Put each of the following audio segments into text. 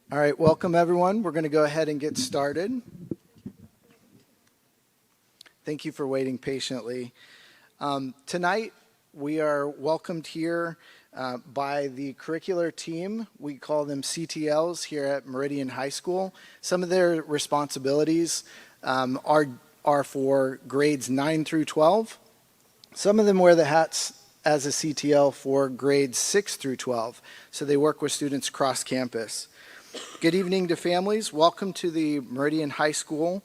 All right, welcome everyone. We're going to go ahead and get started. Thank you for waiting patiently. Tonight, we are welcomed here by the curricular team. We call them CTLs here at Meridian High School. Some of their responsibilities are for grades 9 through 12. Some of them wear the hats as a CTL for grades 6 through 12, so they work with students cross campus. Good evening to families. Welcome to the Meridian High School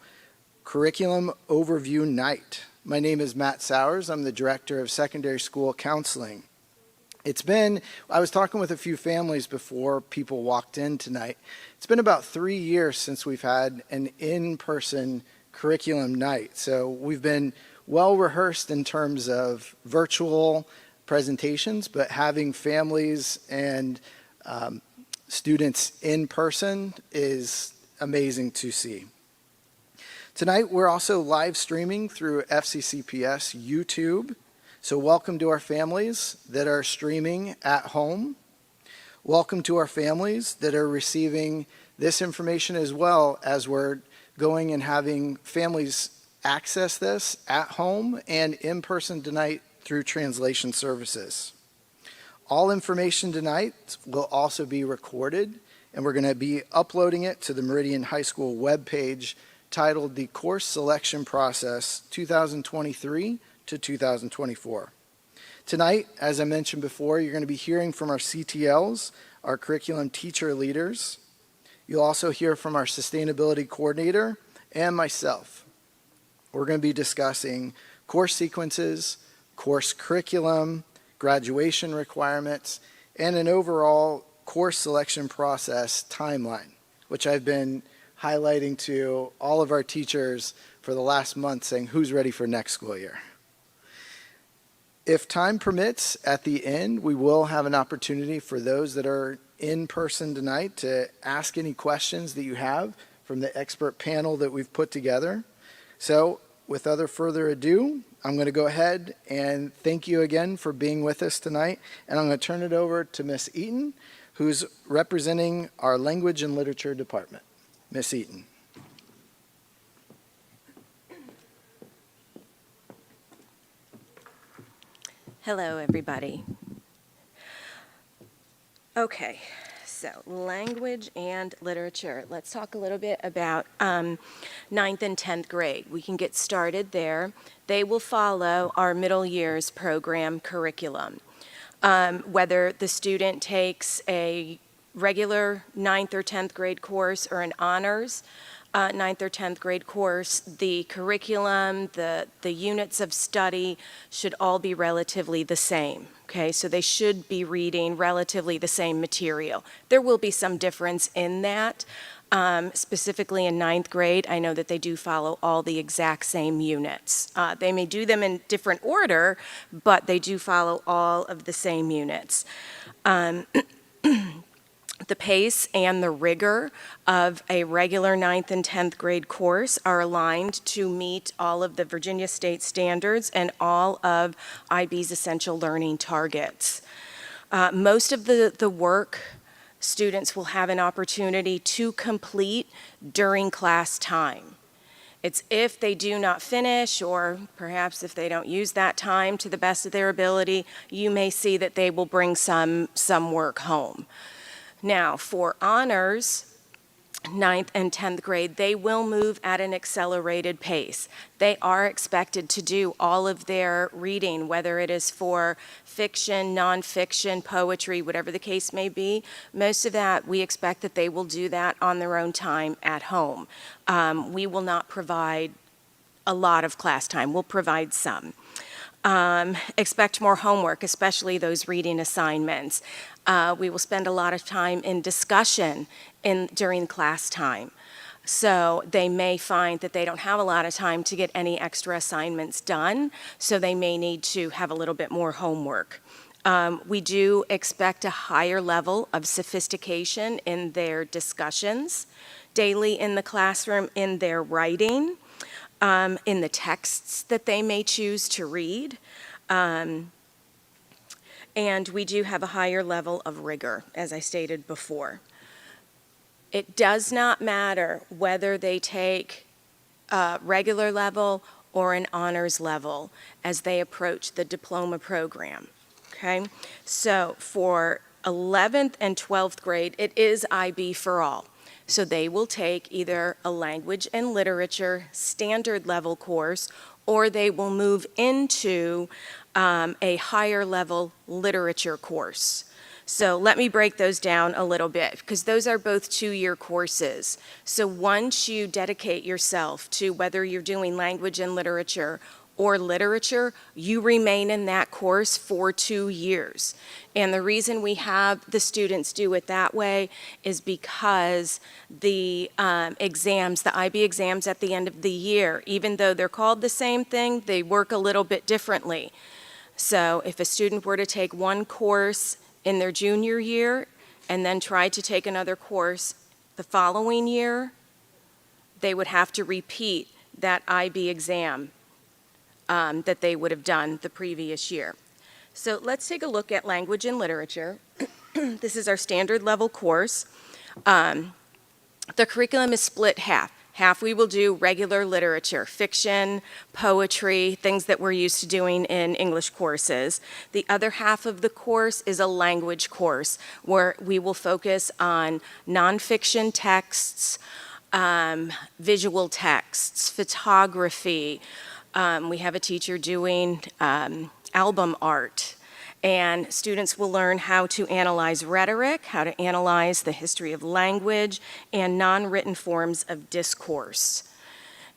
Curriculum Overview Night. My name is Matt Sowers. I'm the Director of Secondary School Counseling. I was talking with a few families before people walked in tonight. It's been about 3 years since we've had an in-person curriculum night. So we've been well rehearsed in terms of virtual presentations, but having families and students in person is amazing to see. Tonight, we're also live streaming through FCCPS YouTube. So welcome to our families that are streaming at home. Welcome to our families that are receiving this information as well, as we're going and having families access this at home and in person tonight through translation services. All information tonight will also be recorded, and we're going to be uploading it to the Meridian High School webpage titled The Course Selection Process 2023 to 2024. Tonight, as I mentioned before, you're going to be hearing from our CTLs, our curriculum teacher leaders. You'll also hear from our sustainability coordinator and myself. We're going to be discussing course sequences, course curriculum, graduation requirements, and an overall course selection process timeline, which I've been highlighting to all of our teachers for the last month, saying who's ready for next school year. If time permits, at the end, we will have an opportunity for those that are in person tonight to ask any questions that you have from the expert panel that we've put together. So without further ado, I'm going to go ahead and thank you again for being with us tonight. And I'm going to turn it over to Miss Eaton, who's representing our Language and Literature Department. Miss Eaton. Hello, everybody. Okay, so language and literature. Let's talk a little bit about 9th and 10th grade. We can get started there. They will follow our middle years program curriculum. Whether the student takes a regular 9th or 10th grade course or an honors 9th or 10th grade course, the curriculum, the units of study should all be relatively the same. Okay, so they should be reading relatively the same material. There will be some difference in that. Specifically in 9th grade, I know that they do follow all the exact same units. They may do them in different order, but they do follow all of the same units. The pace and the rigor of a regular 9th and 10th grade course are aligned to meet all of the Virginia State standards and all of IB's essential learning targets. Most of the work students will have an opportunity to complete during class time. It's if they do not finish, or perhaps if they don't use that time to the best of their ability, you may see that they will bring some work home. Now, for honors, 9th and 10th grade, they will move at an accelerated pace. They are expected to do all of their reading, whether it is for fiction, nonfiction, poetry, whatever the case may be. Most of that, we expect that they will do that on their own time at home. We will not provide a lot of class time. We'll provide some. Expect more homework, especially those reading assignments. We will spend a lot of time in discussion during class time. So they may find that they don't have a lot of time to get any extra assignments done, so they may need to have a little bit more homework. We do expect a higher level of sophistication in their discussions daily in the classroom, in their writing, in the texts that they may choose to read. And we do have a higher level of rigor, as I stated before. It does not matter whether they take a regular level or an honors level as they approach the diploma program, okay? So for 11th and 12th grade, it is IB for all. So they will take either a language and literature standard level course, or they will move into a higher level literature course. So let me break those down a little bit, because those are both 2-year courses. So once you dedicate yourself to whether you're doing language and literature or literature, you remain in that course for 2 years. And the reason we have the students do it that way is because the exams, the IB exams at the end of the year, even though they're called the same thing, they work a little bit differently. So if a student were to take one course in their junior year and then try to take another course the following year, they would have to repeat that IB exam that they would have done the previous year. So let's take a look at language and literature. This is our standard level course. The curriculum is split half. Half we will do regular literature, fiction, poetry, things that we're used to doing in English courses. The other half of the course is a language course where we will focus on nonfiction texts, visual texts, photography. We have a teacher doing album art. And students will learn how to analyze rhetoric, how to analyze the history of language, and non-written forms of discourse.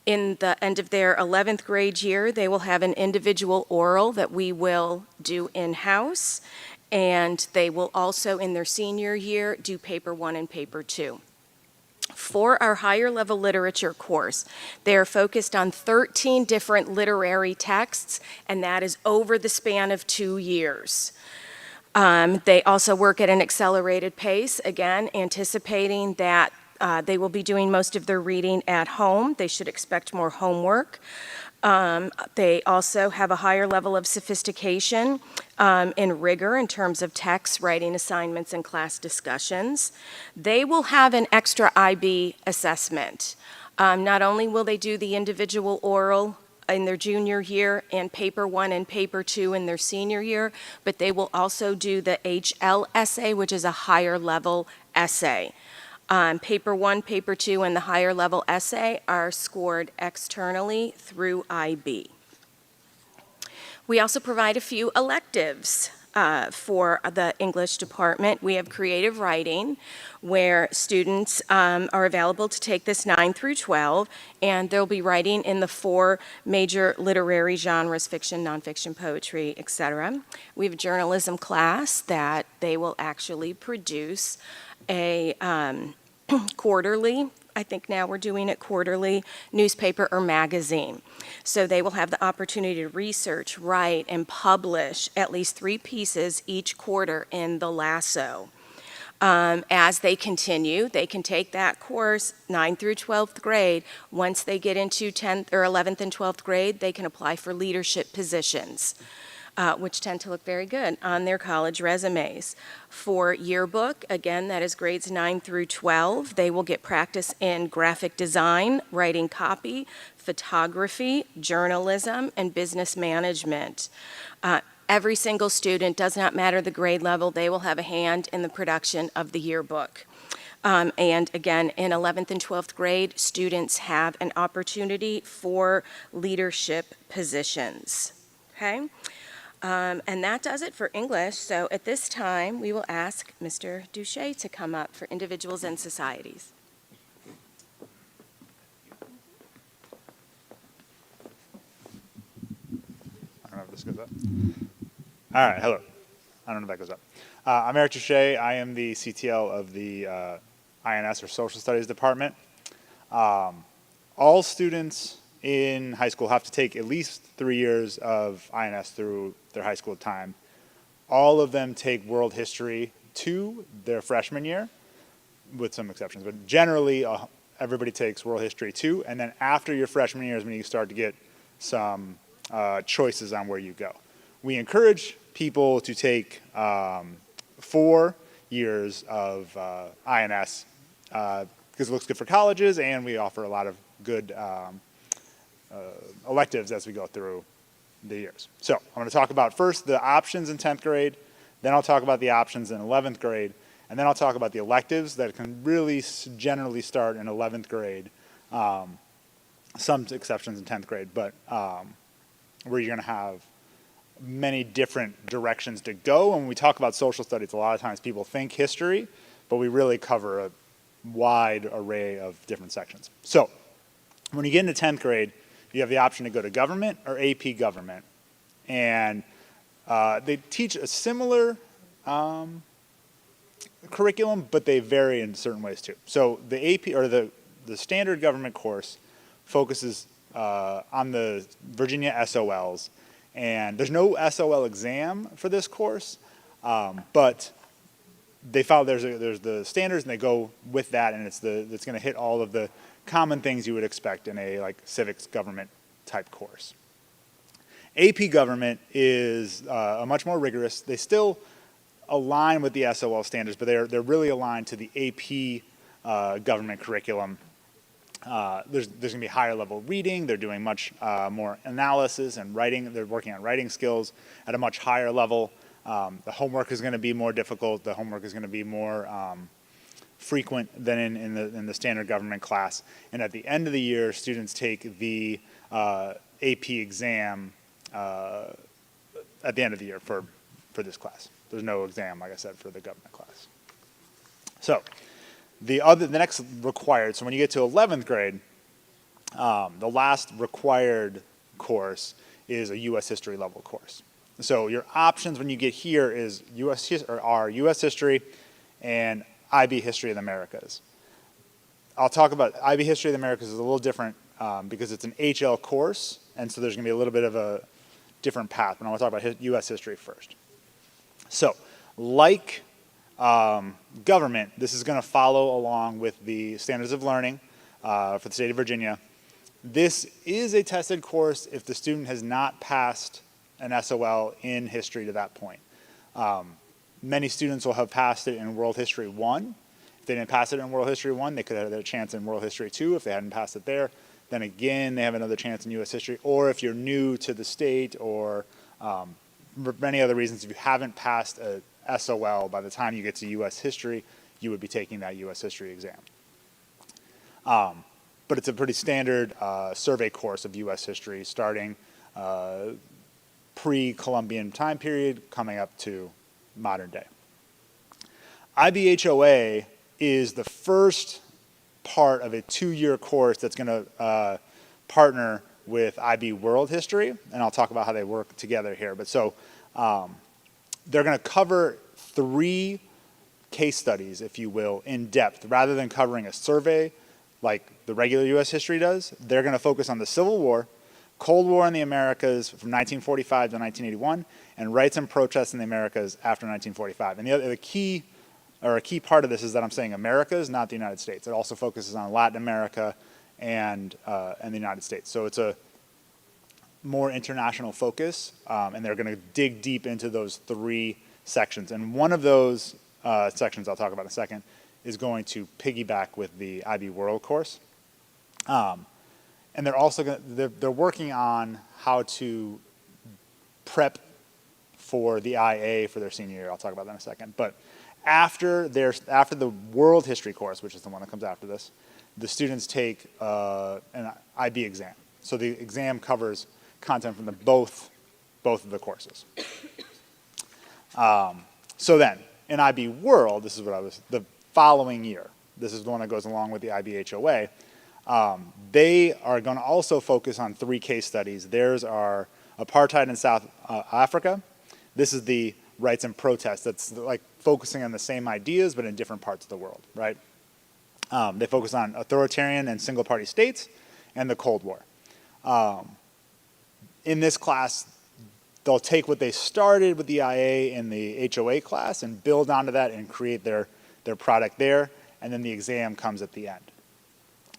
In the end of their 11th grade year, they will have an individual oral that we will do in-house, and they will also, in their senior year, do paper 1 and paper 2. For our higher level literature course, they are focused on 13 different literary texts, and that is over the span of 2 years. They also work at an accelerated pace, again, anticipating that they will be doing most of their reading at home. They should expect more homework. They also have a higher level of sophistication and rigor in terms of text, writing assignments, and class discussions. They will have an extra IB assessment. Not only will they do the individual oral in their junior year and paper 1 and paper 2 in their senior year, but they will also do the HL essay, which is a higher level essay. Paper 1, paper 2, and the higher level essay are scored externally through IB. We also provide a few electives for the English department. We have creative writing, where students are available to take this 9 through 12, and they'll be writing in the 4 major literary genres: fiction, nonfiction, poetry, etc. We have a journalism class that they will actually produce a quarterly, I think now we're doing it quarterly, newspaper or magazine. So they will have the opportunity to research, write, and publish at least 3 pieces each quarter in the LASSO. As they continue, they can take that course 9 through 12th grade. Once they get into 10th or 11th and 12th grade, they can apply for leadership positions, which tend to look very good on their college resumes. For yearbook, again, that is grades 9 through 12. They will get practice in graphic design, writing copy, photography, journalism, and business management. Every single student, does not matter the grade level, they will have a hand in the production of the yearbook. And again, in 11th and 12th grade, students have an opportunity for leadership positions. Okay? And that does it for English. So at this time, we will ask Mr. Duche to come up for individuals and societies. I don't know if this goes up. All right, hello. I don't know if that goes up. I'm Eric Duche. I am the CTL of the INS, or Social Studies Department. All students in high school have to take at least 3 years of INS through their high school time. All of them take World History 2 their freshman year, with some exceptions, but generally everybody takes World History 2, and then after your freshman year is when you start to get some choices on where you go. We encourage people to take 4 years of INS because it looks good for colleges, and we offer a lot of good electives as we go through the years. So I'm going to talk about first the options in 10th grade, then I'll talk about the options in 11th grade, and then I'll talk about the electives that can really generally start in 11th grade. Some exceptions in 10th grade, but where you're going to have many different directions to go. And when we talk about social studies, a lot of times people think history, but we really cover a wide array of different sections. So when you get into 10th grade, you have the option to go to government or AP government. And they teach a similar curriculum, but they vary in certain ways too. So the AP, or the standard government course, focuses on the Virginia SOLs. And there's no SOL exam for this course, but they follow, there's the standards, and they go with that, and it's going to hit all of the common things you would expect in a like civics government type course. AP government is a much more rigorous. They still align with the SOL standards, but they're really aligned to the AP government curriculum. There's going to be higher level reading. They're doing much more analysis and writing. They're working on writing skills at a much higher level. The homework is going to be more difficult. The homework is going to be more frequent than in the standard government class. And at the end of the year, students take the AP exam at the end of the year for this class. There's no exam, like I said, for the government class. So the next required, so when you get to 11th grade, the last required course is a U.S. history level course. So your options when you get here is U.S. history and IB history of the Americas. I'll talk about IB history of the Americas is a little different because it's an HL course, and so there's going to be a little bit of a different path. But I want to talk about U.S. history first. So, like government, this is going to follow along with the standards of learning for the state of Virginia. This is a tested course if the student has not passed an SOL in history to that point. Many students will have passed it in World History 1. If they didn't pass it in World History 1, they could have had a chance in World History 2 if they hadn't passed it there. Then again, they have another chance in U.S. history. Or if you're new to the state, or for many other reasons, if you haven't passed a SOL by the time you get to U.S. history, you would be taking that U.S. history exam. But it's a pretty standard survey course of U.S. history, starting pre-Columbian time period, coming up to modern day. IBHOA is the first part of a 2-year course that's going to partner with IB World History, and I'll talk about how they work together here. But so they're going to cover 3 case studies, if you will, in depth. Rather than covering a survey like the regular U.S. history does, they're going to focus on the Civil War, Cold War in the Americas from 1945 to 1981, and rights and protests in the Americas after 1945. And a key part of this is that I'm saying Americas, not the United States. It also focuses on Latin America and the United States. So it's a more international focus, and they're going to dig deep into those 3 sections. And one of those sections I'll talk about in a second is going to piggyback with the IB World course. And they're also they're working on how to prep for the IA for their senior year. I'll talk about that in a second. But after the World History course, which is the one that comes after this, the students take an IB exam. So the exam covers content from both of the courses. So then, in IB World, this is the following year. This is the one that goes along with the IBHOA. They are going to also focus on 3 case studies. Theirs are apartheid in South Africa. This is the rights and protests. That's like focusing on the same ideas, but in different parts of the world, right? They focus on authoritarian and single-party states and the Cold War. In this class, they'll take what they started with the IA in the HOA class and build onto that and create their product there, and then the exam comes at the end.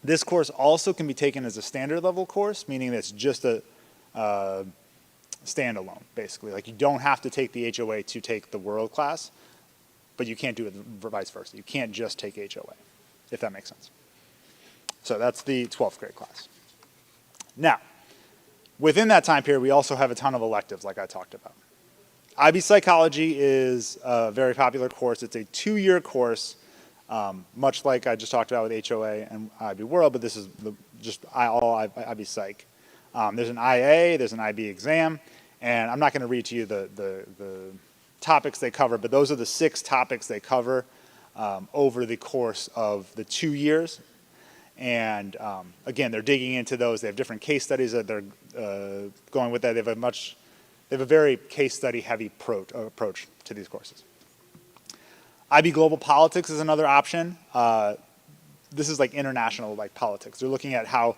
This course also can be taken as a standard level course, meaning that it's just a standalone, basically. Like, you don't have to take the HOA to take the World class, but you can't do it vice versa. You can't just take HOA. if that makes sense. So that's the 12th grade class. Now, within that time period, we also have a ton of electives like I talked about. IB Psychology is a very popular course. It's a 2-year course, much like I just talked about with HOA and IB World, but this is all IB Psych. There's an IA, there's an IB exam, and I'm not going to read to you the topics they cover, but those are the 6 topics they cover over the course of the 2 years. And again, they're digging into those. They have different case studies that they're going with that. They have a very case study heavy approach to these courses. IB Global Politics is another option. This is like international politics. They're looking at how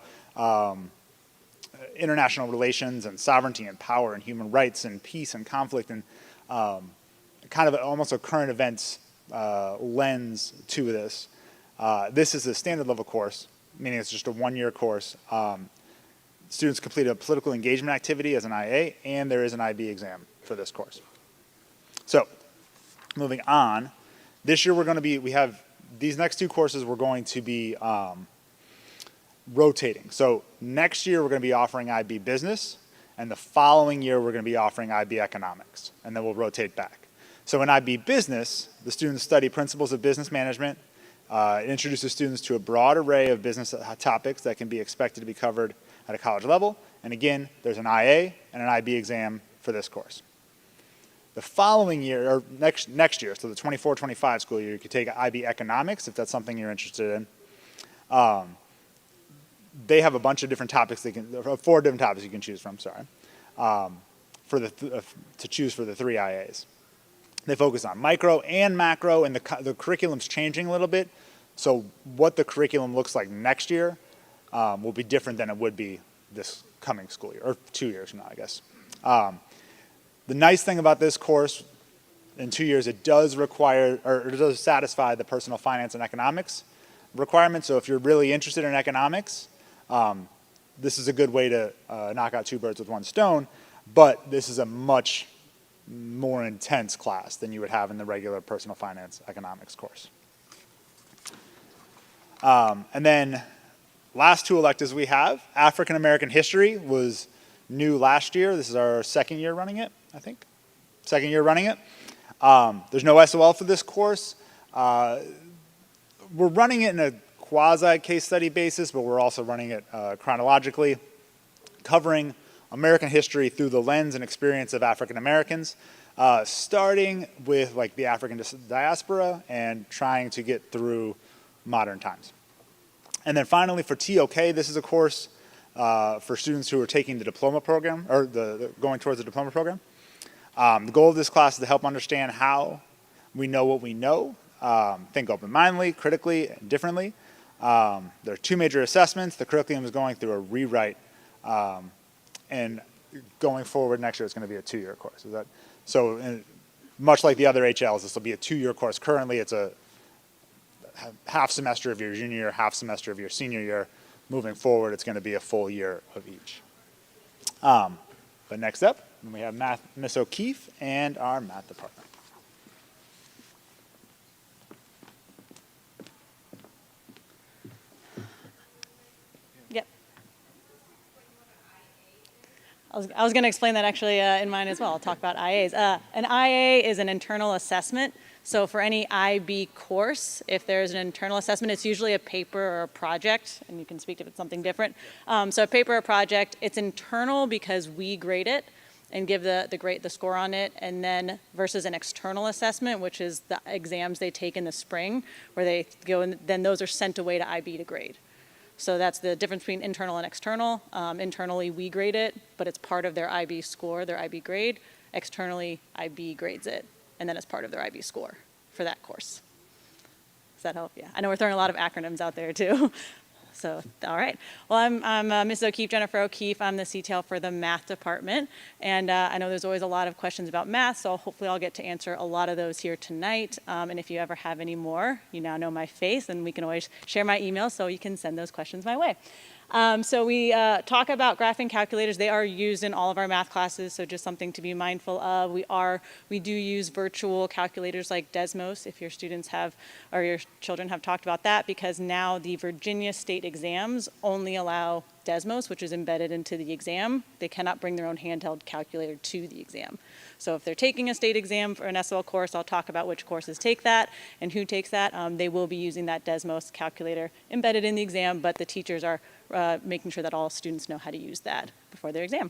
international relations and sovereignty and power and human rights and peace and conflict and kind of almost a current events lens to this. This is a standard level course, meaning it's just a 1-year course. Students complete a political engagement activity as an IA, and there is an IB exam for this course. So, moving on, this year we have these next 2 courses we're going to be rotating. So next year we're going to be offering IB Business, and the following year we're going to be offering IB Economics, and then we'll rotate back. So in IB Business, the students study principles of business management. It introduces students to a broad array of business topics that can be expected to be covered at a college level. And again, there's an IA and an IB exam for this course. The following year, or next year, so the 24-25 school year, you could take IB Economics if that's something you're interested in. They have a bunch of different topics 4 different topics you can choose from, to choose for the 3 IAs. They focus on micro and macro, and the curriculum's changing a little bit. So what the curriculum looks like next year will be different than it would be this coming school year, or 2 years from now, I guess. The nice thing about this course, in 2 years, it does satisfy the personal finance and economics requirements. So if you're really interested in economics, this is a good way to knock out 2 birds with 1 stone. But this is a much more intense class than you would have in the regular personal finance economics course. And then last 2 electives we have, African American History was new last year. This is our 2nd year running it, I think. 2nd year running it. There's no SOL for this course. We're running it in a quasi case study basis, but we're also running it chronologically, covering American history through the lens and experience of African Americans, starting with the African diaspora and trying to get through modern times. And then finally for TOK, this is a course for students who are taking the diploma program, or going towards the diploma program. The goal of this class is to help understand how we know what we know, think open-mindedly, critically, and differently. There are 2 major assessments. The curriculum is going through a rewrite, and going forward next year it's going to be a 2-year course. Much like the other HLs, this will be a 2-year course. Currently it's a half semester of your junior year, half semester of your senior year. Moving forward, it's going to be a full year of each. But next up, we have Miss O'Keefe and our math department. Yep. I was going to explain that actually in mine as well. I'll talk about IAs. An IA is an internal assessment. So for any IB course, if there's an internal assessment, it's usually a paper or a project, and you can speak if it's something different. So a paper or project, it's internal because we grade it and give the score on it, and then versus an external assessment, which is the exams they take in the spring, where they go and then those are sent away to IB to grade. So that's the difference between internal and external. Internally, we grade it, but it's part of their IB score, their IB grade. Externally, IB grades it, and then it's part of their IB score for that course. Does that help? Yeah. I know we're throwing a lot of acronyms out there, too. So, all right. Well, I'm Mrs. O'Keefe, Jennifer O'Keefe. I'm the CTL for the math department. And I know there's always a lot of questions about math, so hopefully I'll get to answer a lot of those here tonight. And if you ever have any more, you now know my face, and we can always share my email so you can send those questions my way. So we talk about graphing calculators. They are used in all of our math classes, so just something to be mindful of. We do use virtual calculators like Desmos if your students have, or your children have talked about that, because now the Virginia state exams only allow Desmos, which is embedded into the exam. They cannot bring their own handheld calculator to the exam. So if they're taking a state exam for an SOL course, I'll talk about which courses take that and who takes that. They will be using that Desmos calculator embedded in the exam, but the teachers are making sure that all students know how to use that before their exam.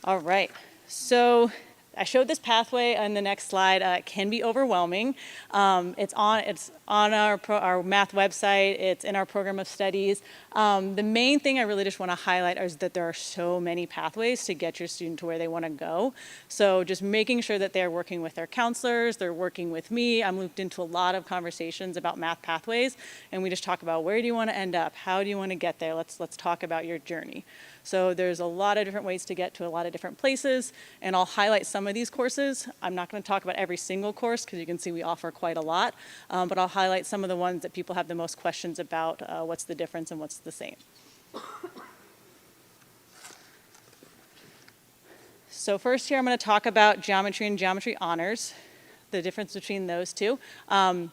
All right, so I showed this pathway on the next slide. It can be overwhelming. It's on our math website. It's in our program of studies. The main thing I really just want to highlight is that there are so many pathways to get your student to where they want to go. So just making sure that they're working with their counselors, they're working with me. I'm looped into a lot of conversations about math pathways, and we just talk about where do you want to end up? How do you want to get there? Let's talk about your journey. So there's a lot of different ways to get to a lot of different places, and I'll highlight some of these courses. I'm not going to talk about every single course because you can see we offer quite a lot, but I'll highlight some of the ones that people have the most questions about, what's the difference and what's the same. So first here I'm going to talk about geometry and geometry honors, the difference between those two. And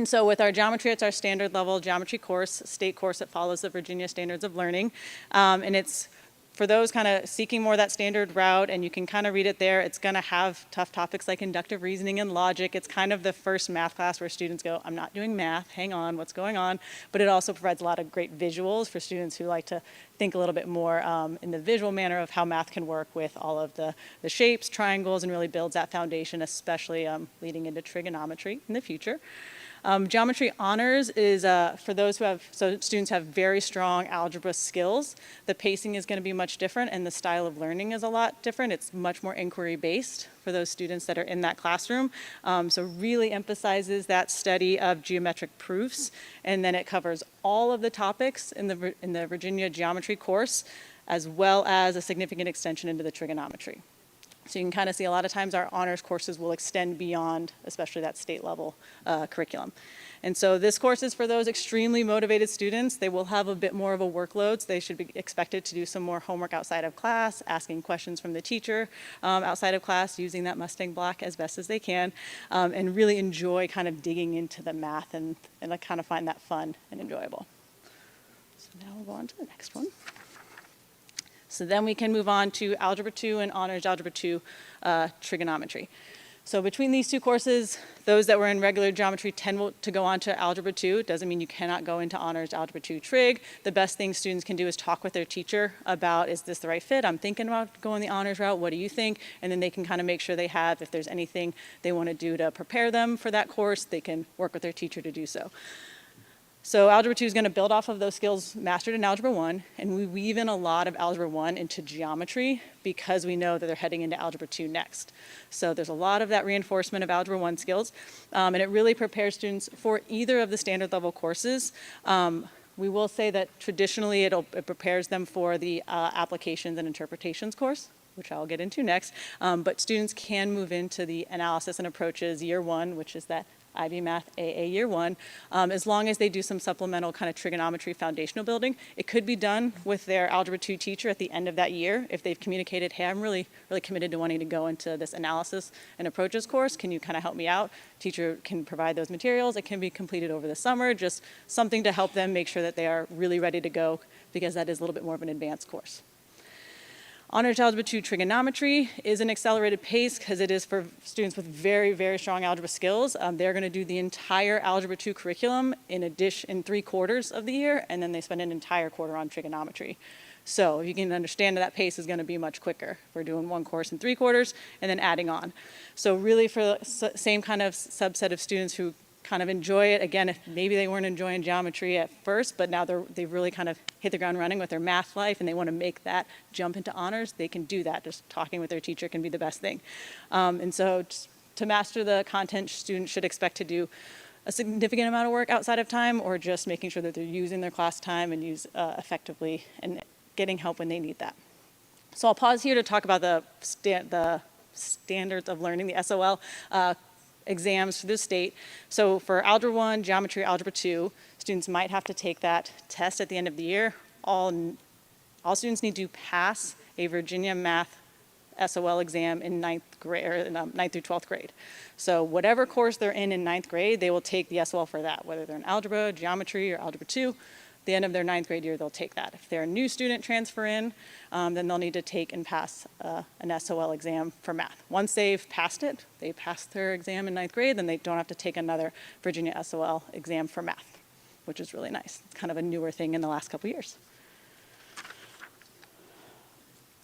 so with our geometry, it's our standard level geometry course, state course that follows the Virginia Standards of Learning. And it's for those kind of seeking more that standard route, and you can kind of read it there. It's going to have tough topics like inductive reasoning and logic. It's kind of the first math class where students go, I'm not doing math, hang on, what's going on? But it also provides a lot of great visuals for students who like to think a little bit more in the visual manner of how math can work with all of the shapes, triangles, and really builds that foundation, especially leading into trigonometry in the future. Geometry honors is for those who have, so students have very strong algebra skills. The pacing is going to be much different and the style of learning is a lot different. It's much more inquiry based for those students that are in that classroom. So really emphasizes that study of geometric proofs, and then it covers all of the topics in the Virginia geometry course, as well as a significant extension into the trigonometry. So you can kind of see a lot of times our honors courses will extend beyond, especially that state level curriculum. And so this course is for those extremely motivated students. They will have a bit more of a workload. So they should be expected to do some more homework outside of class, asking questions from the teacher outside of class, using that Mustang block as best as they can, and really enjoy kind of digging into the math and I kind of find that fun and enjoyable. So now we'll go on to the next one. So then we can move on to Algebra 2 and Honors Algebra 2 Trigonometry. So between these two courses, those that were in regular geometry tend to go on to Algebra 2. It doesn't mean you cannot go into Honors Algebra 2 Trig. The best thing students can do is talk with their teacher about, is this the right fit? I'm thinking about going the honors route. What do you think? And then they can kind of make sure they have, if there's anything they want to do to prepare them for that course, they can work with their teacher to do so. So Algebra 2 is going to build off of those skills mastered in Algebra 1, and we weave in a lot of Algebra 1 into geometry because we know that they're heading into Algebra 2 next. So there's a lot of that reinforcement of Algebra 1 skills, and it really prepares students for either of the standard level courses. We will say that traditionally it prepares them for the applications and interpretations course, which I'll get into next, but students can move into the analysis and approaches year 1, which is that IB Math AA year 1, as long as they do some supplemental kind of trigonometry foundational building. It could be done with their Algebra 2 teacher at the end of that year if they've communicated, hey, I'm really committed to wanting to go into this analysis and approaches course. Can you kind of help me out? Teacher can provide those materials. It can be completed over the summer, just something to help them make sure that they are really ready to go, because that is a little bit more of an advanced course. Honors Algebra 2 Trigonometry is an accelerated pace because it is for students with very, very strong algebra skills. They're going to do the entire Algebra 2 curriculum in 3 quarters of the year, and then they spend an entire quarter on trigonometry. So you can understand that pace is going to be much quicker. We're doing one course in 3 quarters and then adding on. So really for the same kind of subset of students who kind of enjoy it. Again, if maybe they weren't enjoying geometry at first, but now they've really kind of hit the ground running with their math life and they want to make that jump into honors, they can do that. Just talking with their teacher can be the best thing. And so to master the content, students should expect to do a significant amount of work outside of time, or just making sure that they're using their class time and use effectively and getting help when they need that. So I'll pause here to talk about the standards of learning, the SOL exams for the state. So for Algebra 1, Geometry, Algebra 2, students might have to take that test at the end of the year. All students need to pass a Virginia Math SOL exam in ninth grade, or 9th through 12th grade. So whatever course they're in ninth grade, they will take the SOL for that, whether they're in Algebra, Geometry, or Algebra 2. The end of their ninth grade year, they'll take that. If they're a new student transfer in, then they'll need to take and pass an SOL exam for math. Once they've passed it, they passed their exam in ninth grade, then they don't have to take another Virginia SOL exam for math, which is really nice. It's kind of a newer thing in the last couple years.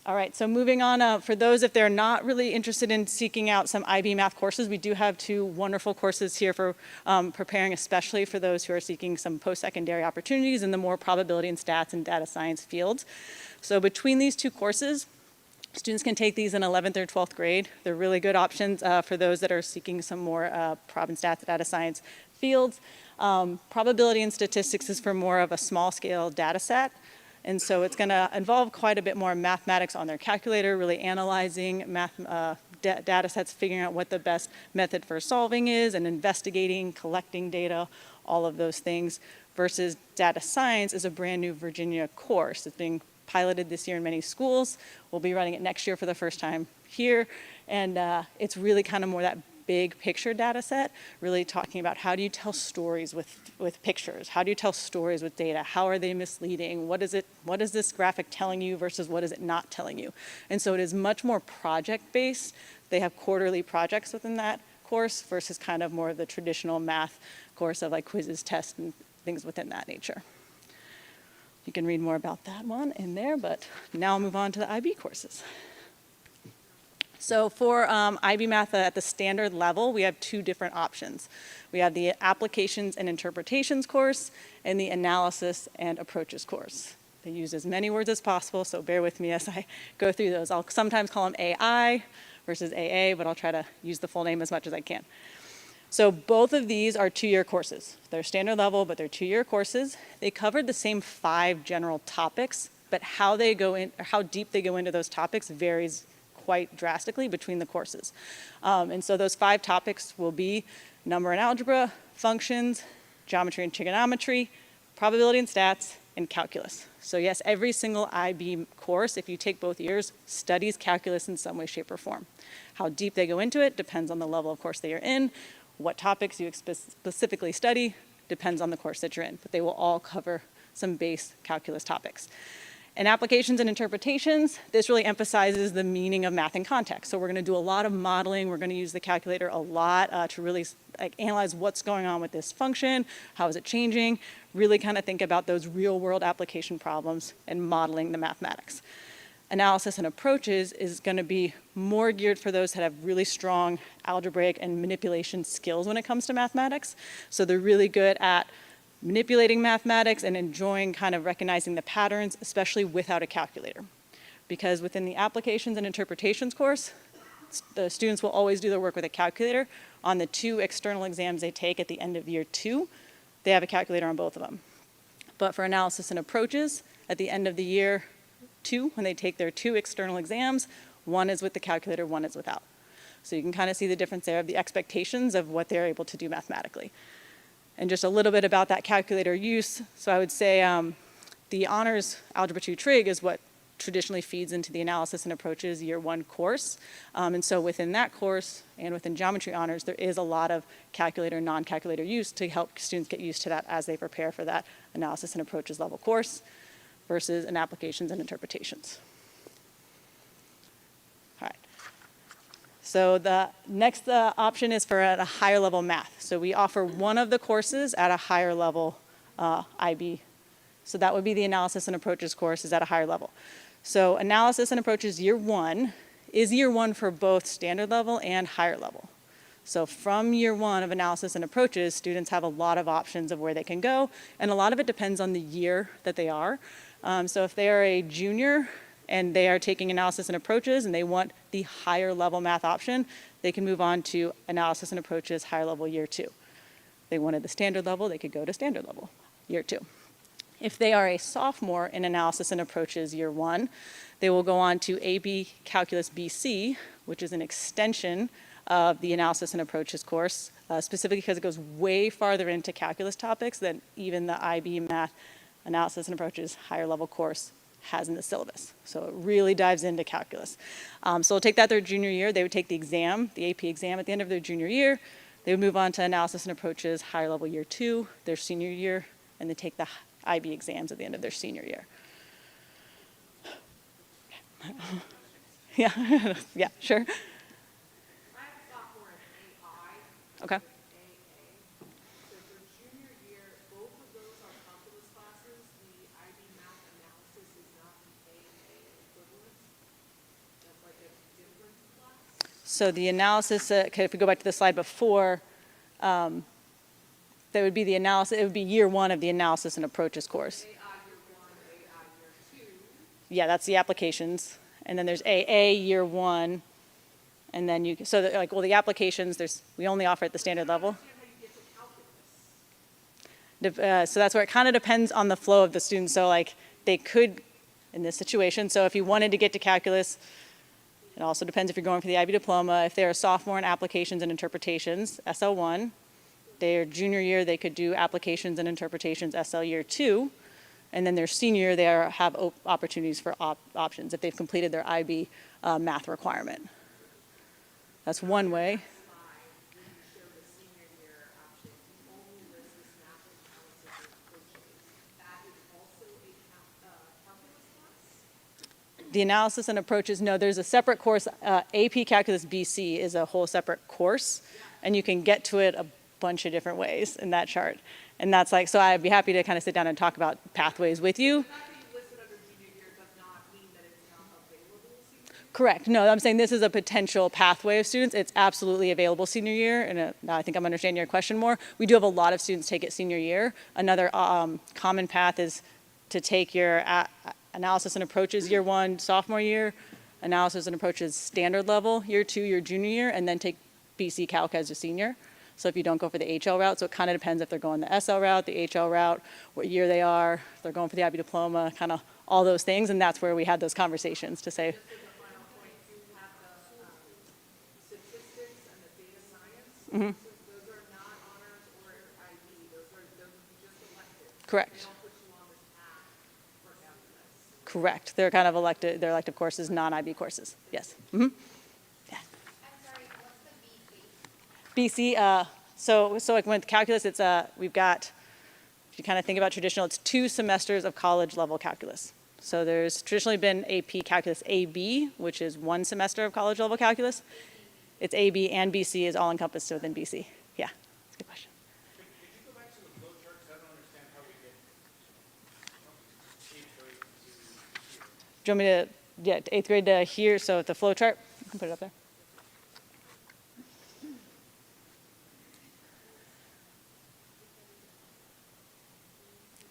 All right, so moving on, for those if they're not really interested in seeking out some IB math courses, we do have 2 wonderful courses here for preparing, especially for those who are seeking some post-secondary opportunities in the more probability and stats and data science fields. So between these 2 courses, students can take these in 11th or 12th grade. They're really good options for those that are seeking some more prob and stats and data science fields. Probability and statistics is for more of a small scale data set. And so it's going to involve quite a bit more mathematics on their calculator, really analyzing data sets, figuring out what the best method for solving is, and investigating, collecting data, all of those things, versus data science is a brand new Virginia course. It's being piloted this year in many schools. We'll be running it next year for the first time here. And it's really kind of more that big picture data set, really talking about how do you tell stories with pictures? How do you tell stories with data? How are they misleading? What is this graphic telling you versus what is it not telling you? And so it is much more project-based. They have quarterly projects within that course versus kind of more of the traditional math course of like quizzes, tests, and things within that nature. You can read more about that one in there, but now I'll move on to the IB courses. So for IB Math at the standard level, we have 2 different options. We have the Applications and Interpretations course and the Analysis and Approaches course. They use as many words as possible, so bear with me as I go through those. I'll sometimes call them AI versus AA, but I'll try to use the full name as much as I can. So both of these are 2-year courses. They're standard level, but they're 2-year courses. They covered the same 5 general topics, but how they go in, or how deep they go into those topics varies quite drastically between the courses. And so those 5 topics will be number and algebra, functions, geometry and trigonometry, probability and stats, and calculus. So yes, every single IB course, if you take both years, studies calculus in some way, shape, or form. How deep they go into it depends on the level of course that you're in. What topics you specifically study depends on the course that you're in, but they will all cover some base calculus topics. In Applications and Interpretations, this really emphasizes the meaning of math in context. So we're going to do a lot of modeling. We're going to use the calculator a lot to really analyze what's going on with this function, how is it changing, really kind of think about those real-world application problems and modeling the mathematics. Analysis and Approaches is going to be more geared for those that have really strong algebraic and manipulation skills when it comes to mathematics. So they're really good at manipulating mathematics and enjoying kind of recognizing the patterns, especially without a calculator. Because within the Applications and Interpretations course, the students will always do their work with a calculator. On the 2 external exams they take at the end of year 2, they have a calculator on both of them. But for Analysis and Approaches, at the end of the year 2, when they take their 2 external exams, one is with the calculator, one is without. So you can kind of see the difference there of the expectations of what they're able to do mathematically. And just a little bit about that calculator use. So I would say the honors Algebra 2 Trig is what traditionally feeds into the Analysis and Approaches year 1 course. And so within that course and within Geometry honors, there is a lot of calculator, non-calculator use to help students get used to that as they prepare for that Analysis and Approaches level course versus an Applications and Interpretations. All right. So the next option is for at a higher level math. So we offer one of the courses at a higher level IB. So that would be the Analysis and Approaches course is at a higher level. So Analysis and Approaches year 1 is year 1 for both standard level and higher level. So from year 1 of Analysis and Approaches, students have a lot of options of where they can go, and a lot of it depends on the year that they are. So if they are a junior and they are taking Analysis and Approaches and they want the higher level math option, they can move on to Analysis and Approaches higher level year 2. They wanted the standard level, they could go to standard level year 2. If they are a sophomore in Analysis and Approaches year 1, they will go on to AB Calculus BC, which is an extension of the analysis and approaches course, specifically because it goes way farther into calculus topics than even the IB math analysis and approaches higher level course has in the syllabus. So it really dives into calculus. So they'll take that their junior year. They would take the exam, the AP exam at the end of their junior year. They would move on to analysis and approaches higher level year 2, their senior year, and they take the IB exams at the end of their senior year. Yeah, yeah, sure. Okay. So the analysis, okay, if we go back to the slide before, that would be the analysis, it would be year 1 of the analysis and approaches course. Yeah, that's the applications. And then there's AA year 1. And then you, so that, like, well, the applications, we only offer at the standard level. So that's where it kind of depends on the flow of the students. So like they could, in this situation, so if you wanted to get to calculus, it also depends if you're going for the IB diploma. If they're a sophomore in applications and interpretations, SL1, their junior year they could do applications and interpretations, SL year 2, and then their senior year they have opportunities for options if they've completed their IB math requirement. That's one way. The analysis and approaches, no, there's a separate course. AP Calculus BC is a whole separate course, and you can get to it a bunch of different ways in that chart. And that's like, so I'd be happy to kind of sit down and talk about pathways with you. Correct. No, I'm saying this is a potential pathway of students. It's absolutely available senior year, and now I think I'm understanding your question more. We do have a lot of students take it senior year. Another common path is to take your analysis and approaches year 1, sophomore year, analysis and approaches standard level year 2, your junior year, and then take BC Calc as a senior. So if you don't go for the HL route, so it kind of depends if they're going the SL route, the HL route, what year they are, if they're going for the IB diploma, kind of all those things, and that's where we had those conversations to say. Mm-hmm. Those are not honors or IB. Those are just elective. Correct. They don't put you on this path for calculus. Correct. They're kind of elective. They're elective courses, non-IB courses. Yes. Mm-hmm. Yeah. I'm sorry. What's the BC? BC. So like with calculus, it's we've got. If you kind of think about traditional, it's 2 semesters of college level calculus. So there's traditionally been AP Calculus AB, which is 1 semester of college level calculus. It's AB and BC is all encompassed within BC. Yeah, that's a good question. Could you go back to the flow chart? Because I don't understand how we get 8th grade to here. Do you want me to, yeah, 8th grade to here, so the flow chart, I can put it up there.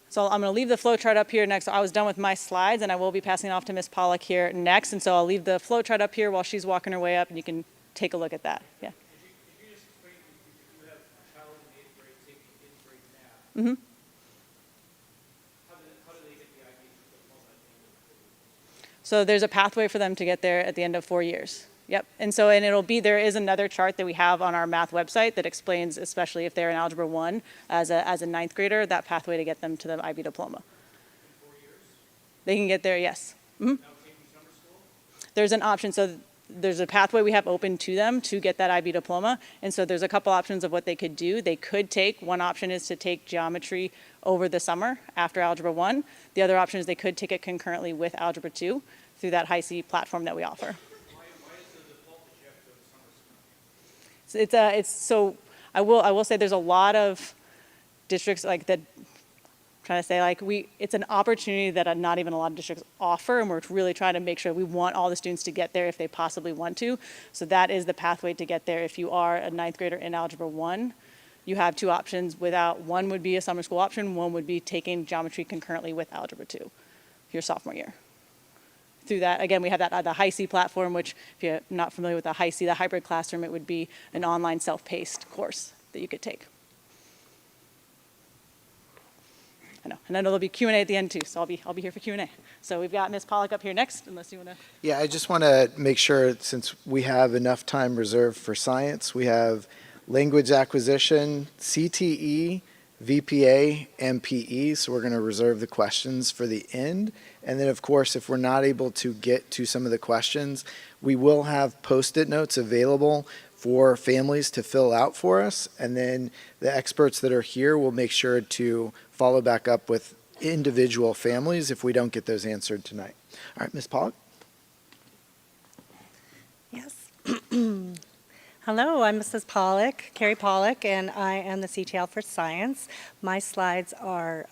So I'm going to leave the flow chart up here next. I was done with my slides, and I will be passing it off to Ms. Pollack here next. And so I'll leave the flow chart up here while she's walking her way up, and you can take a look at that. Yeah. Could you just explain, if you have a child in 8th grade taking 8th grade math, Mm-hmm. how do they get the IB diploma at the end of the 4 years? So there's a pathway for them to get there at the end of 4 years. Yep. And so, and it'll be, there is another chart that we have on our math website that explains, especially if they're in Algebra 1 as a 9th grader, that pathway to get them to the IB diploma. In 4 years? They can get there, yes. Mm-hmm. Now taking summer school? There's an option. So there's a pathway we have open to them to get that IB diploma. And so there's a couple options of what they could do. They could take, one option is to take geometry over the summer after Algebra 1. The other option is they could take it concurrently with Algebra 2 through that High-C platform that we offer. Why is the default that you have to go to summer school? It's so I will say there's a lot of districts like that. Trying to say like it's an opportunity that not even a lot of districts offer, and we're really trying to make sure we want all the students to get there if they possibly want to. So that is the pathway to get there. If you are a 9th grader in Algebra 1, you have 2 options. One would be a summer school option. One would be taking geometry concurrently with Algebra 2, your sophomore year. Through that, again, we have that the High-C platform, which if you're not familiar with the High-C, the hybrid classroom, it would be an online self-paced course that you could take. I know, and I know there'll be Q&A at the end too, so I'll be here for Q&A. So we've got Ms. Pollock up here next, unless you want to. Yeah, I just want to make sure, since we have enough time reserved for science, we have language acquisition, CTE, VPA, and PE. So we're going to reserve the questions for the end. And then, of course, if we're not able to get to some of the questions, we will have Post-it notes available for families to fill out for us. And then the experts that are here will make sure to follow back up with individual families if we don't get those answered tonight. All right, Ms. Pollock. Yes. Hello, I'm Mrs. Pollock, Carrie Pollock, and I am the CTL for Science. My slides are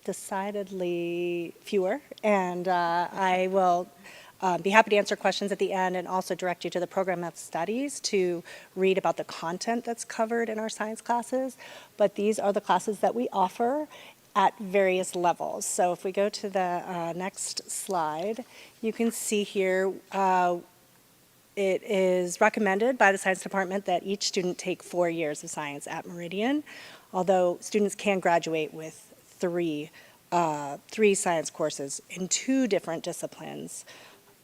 decidedly fewer, and I will be happy to answer questions at the end and also direct you to the program of studies to read about the content that's covered in our science classes. But these are the classes that we offer at various levels. So if we go to the next slide, you can see here it is recommended by the science department that each student take 4 years of science at Meridian, although students can graduate with three science courses in 2 different disciplines.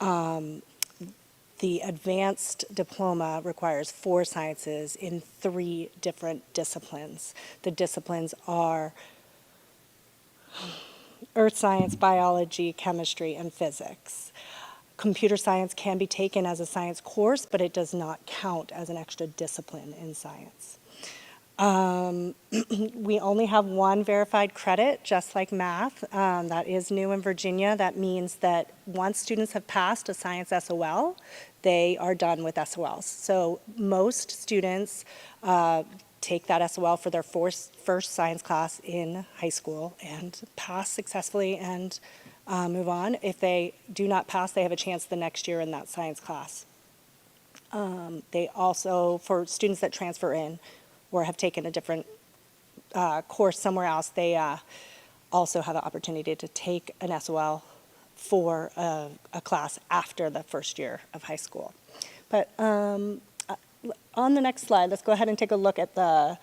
The advanced diploma requires 4 sciences in 3 different disciplines. The disciplines are earth science, biology, chemistry, and physics. Computer science can be taken as a science course, but it does not count as an extra discipline in science. We only have 1 verified credit, just like math. That is new in Virginia. That means that once students have passed a science SOL, they are done with SOLs. So most students take that SOL for their first science class in high school and pass successfully and move on. If they do not pass, they have a chance the next year in that science class. They also, for students that transfer in or have taken a different course somewhere else, they also have the opportunity to take an SOL for a class after the first year of high school. But on the next slide, let's go ahead and take a look at the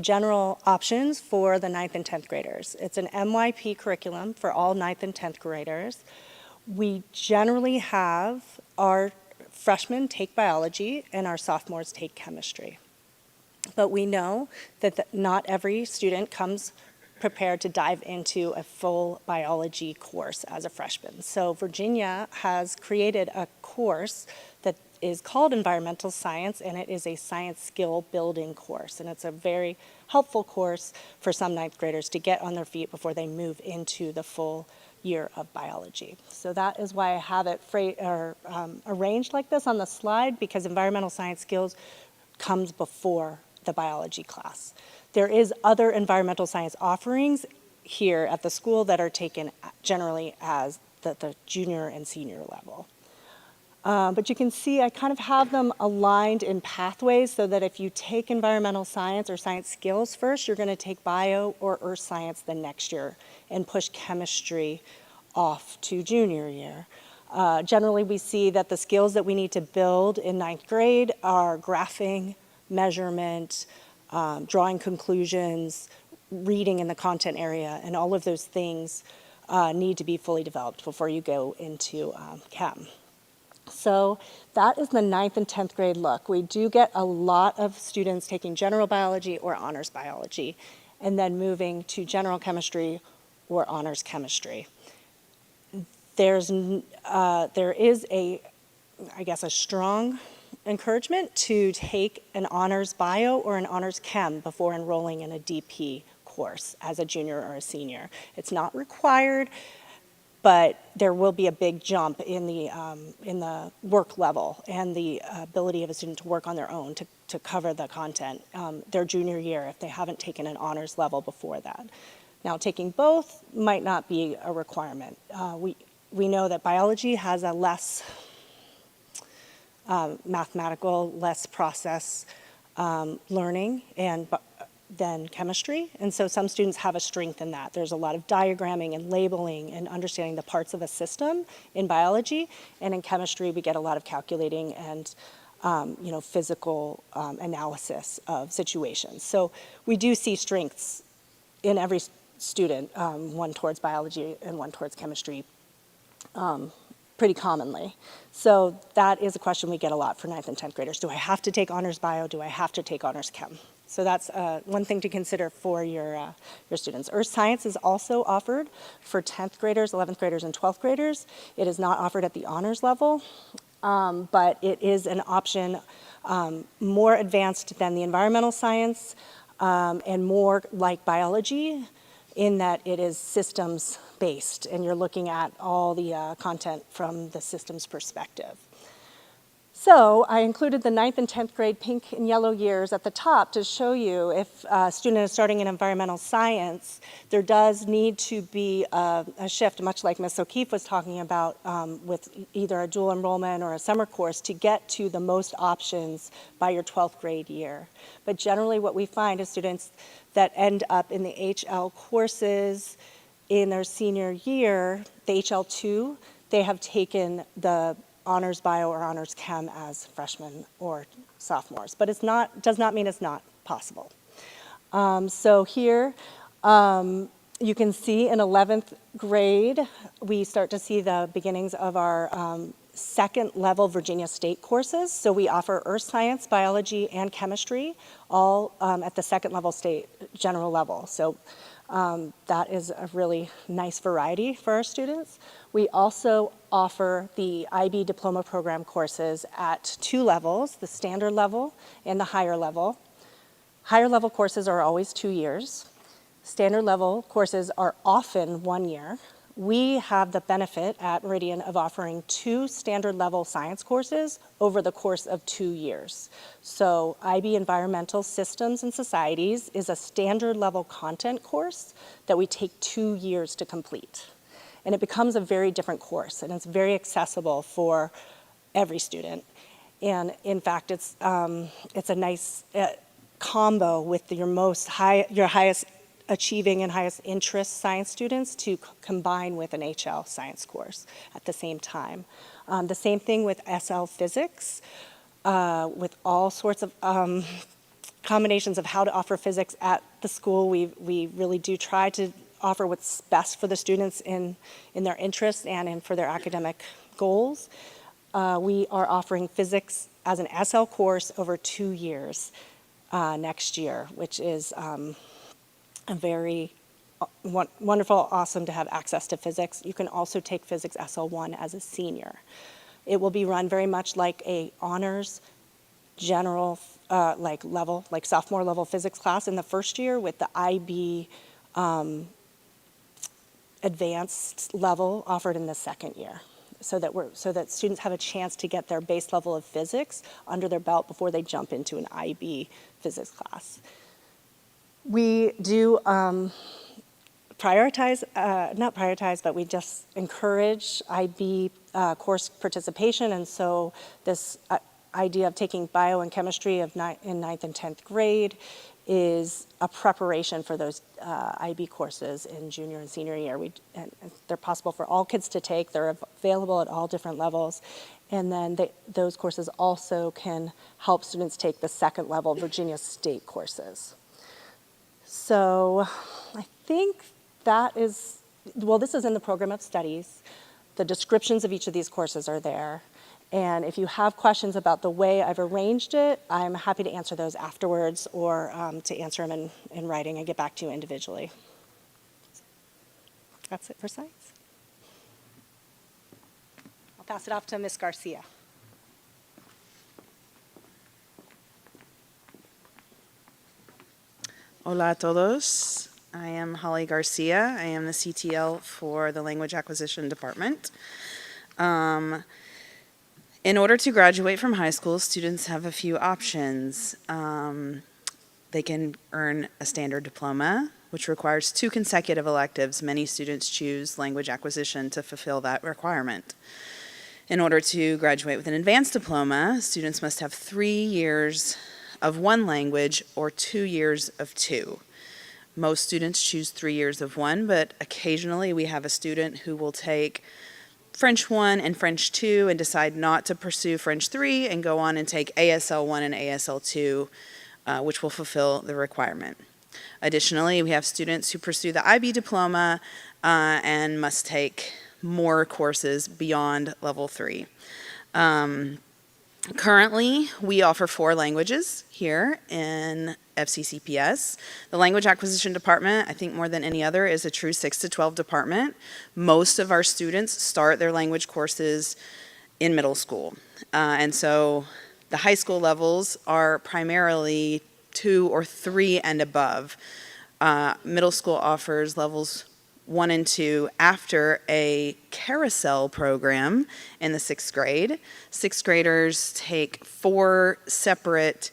general options for the 9th and 10th graders. It's an MYP curriculum for all 9th and 10th graders. We generally have our freshmen take biology and our sophomores take chemistry. But we know that not every student comes prepared to dive into a full biology course as a freshman. So Virginia has created a course that is called Environmental Science, and it is a science skill building course. And it's a very helpful course for some 9th graders to get on their feet before they move into the full year of biology. So that is why I have it arranged like this on the slide, because environmental science skills comes before the biology class. There is other environmental science offerings here at the school that are taken generally as the junior and senior level. But you can see I kind of have them aligned in pathways so that if you take environmental science or science skills first, you're going to take bio or earth science the next year and push chemistry off to junior year. Generally, we see that the skills that we need to build in 9th grade are graphing, measurement, drawing conclusions, reading in the content area, and all of those things need to be fully developed before you go into chem. So that is the 9th and 10th grade look. We do get a lot of students taking general biology or honors biology, and then moving to general chemistry or honors chemistry. There is a strong encouragement to take an honors bio or an honors chem before enrolling in a DP course as a junior or a senior. It's not required, but there will be a big jump in the work level and the ability of a student to work on their own to cover the content their junior year if they haven't taken an honors level before that. Now, taking both might not be a requirement. We know that biology has a less mathematical, less process learning than chemistry, and so some students have a strength in that. There's a lot of diagramming and labeling and understanding the parts of a system in biology, and in chemistry we get a lot of calculating and physical analysis of situations. So we do see strengths in every student, one towards biology and one towards chemistry, pretty commonly. So that is a question we get a lot for 9th and 10th graders. Do I have to take honors bio? Do I have to take honors chem? So that's one thing to consider for your students. Earth science is also offered for 10th graders, 11th graders, and 12th graders. It is not offered at the honors level, but it is an option more advanced than the environmental science and more like biology in that it is systems based and you're looking at all the content from the systems perspective. So I included the 9th and 10th grade pink and yellow years at the top to show you if a student is starting in environmental science, there does need to be a shift, much like Ms. O'Keefe was talking about with either a dual enrollment or a summer course to get to the most options by your 12th grade year. But generally what we find is students that end up in the HL courses in their senior year, the HL2, they have taken the honors bio or honors chem as freshmen or sophomores, but does not mean it's not possible. So here you can see in 11th grade, we start to see the beginnings of our second level Virginia State courses. So we offer earth science, biology, and chemistry all at the second level state general level. So that is a really nice variety for our students. We also offer the IB diploma program courses at 2 levels, the standard level and the higher level. Higher level courses are always 2 years. Standard level courses are often 1 year. We have the benefit at Meridian of offering 2 standard level science courses over the course of 2 years. So IB Environmental Systems and Societies is a standard level content course that we take 2 years to complete. And it becomes a very different course, and it's very accessible for every student. And in fact, it's a nice combo with your highest achieving and highest interest science students to combine with an HL science course at the same time. The same thing with SL physics, with all sorts of combinations of how to offer physics at the school. We really do try to offer what's best for the students in their interests and for their academic goals. We are offering physics as an SL course over 2 years next year, which is a very wonderful, awesome to have access to physics. You can also take physics SL1 as a senior. It will be run very much like a honors general like sophomore level physics class in the first year with the IB advanced level offered in the second year, so that students have a chance to get their base level of physics under their belt before they jump into an IB physics class. We do not prioritize, but we just encourage IB course participation, and so this idea of taking bio and chemistry in 9th and 10th grade is a preparation for those IB courses in junior and senior year. And they're possible for all kids to take. They're available at all different levels. And then those courses also can help students take the second level Virginia State courses. So I think that is, well, this is in the program of studies. The descriptions of each of these courses are there. And if you have questions about the way I've arranged it, I'm happy to answer those afterwards or to answer them in writing and get back to you individually. That's it for science. I'll pass it off to Ms. Garcia. Hola a todos. I am Holly Garcia. I am the CTL for the Language Acquisition Department. In order to graduate from high school, students have a few options. They can earn a standard diploma, which requires 2 consecutive electives. Many students choose language acquisition to fulfill that requirement. In order to graduate with an advanced diploma, students must have 3 years of one language or 2 years of 2. Most students choose 3 years of one, but occasionally we have a student who will take French 1 and French 2 and decide not to pursue French 3 and go on and take ASL 1 and ASL 2, which will fulfill the requirement. Additionally, we have students who pursue the IB diploma and must take more courses beyond level 3. Currently, we offer 4 languages here in FCCPS. The Language Acquisition Department, I think more than any other, is a true 6 to 12 department. Most of our students start their language courses in middle school. And so the high school levels are primarily 2 or 3 and above. Middle school offers levels 1 and 2 after a carousel program in the 6th grade. 6th graders take 4 separate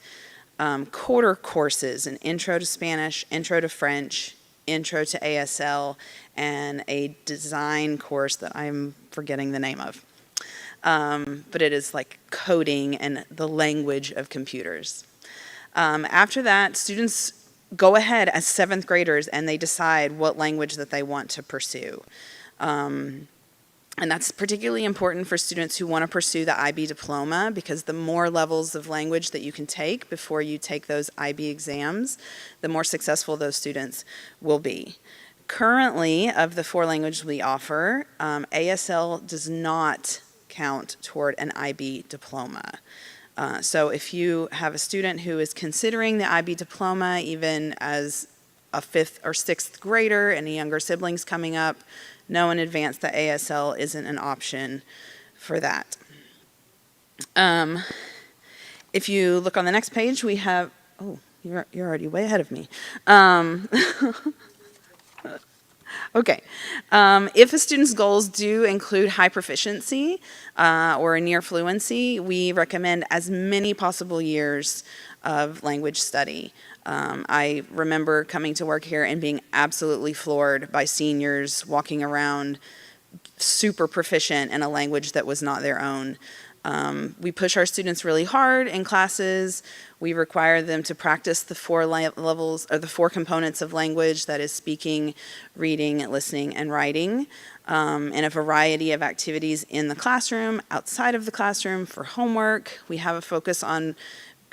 quarter courses: an intro to Spanish, intro to French, intro to ASL, and a design course that I'm forgetting the name of. But it is like coding and the language of computers. After that, students go ahead as 7th graders and they decide what language that they want to pursue. And that's particularly important for students who want to pursue the IB diploma, because the more levels of language that you can take before you take those IB exams, the more successful those students will be. Currently, of the 4 languages we offer, ASL does not count toward an IB diploma. So if you have a student who is considering the IB diploma, even as a 5th or 6th grader, any younger siblings coming up, know in advance that ASL isn't an option for that. If you look on the next page, we have, oh, you're already way ahead of me. Okay. If a student's goals do include high proficiency or a near fluency, we recommend as many possible years of language study. I remember coming to work here and being absolutely floored by seniors walking around super proficient in a language that was not their own. We push our students really hard in classes. We require them to practice the 4 levels, or the 4 components of language, that is speaking, reading, listening, and writing, in a variety of activities in the classroom, outside of the classroom, for homework. We have a focus on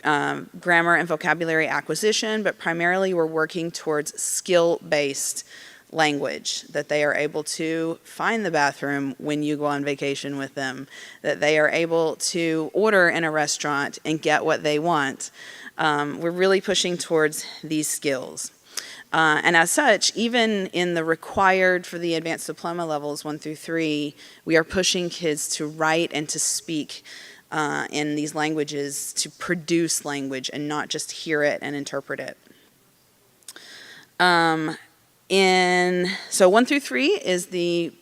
grammar and vocabulary acquisition, but primarily we're working towards skill-based language, that they are able to find the bathroom when you go on vacation with them, that they are able to order in a restaurant and get what they want. We're really pushing towards these skills. And as such, even in the required for the advanced diploma levels 1 through 3, we are pushing kids to write and to speak in these languages, to produce language and not just hear it and interpret it. So 1 through 3 is the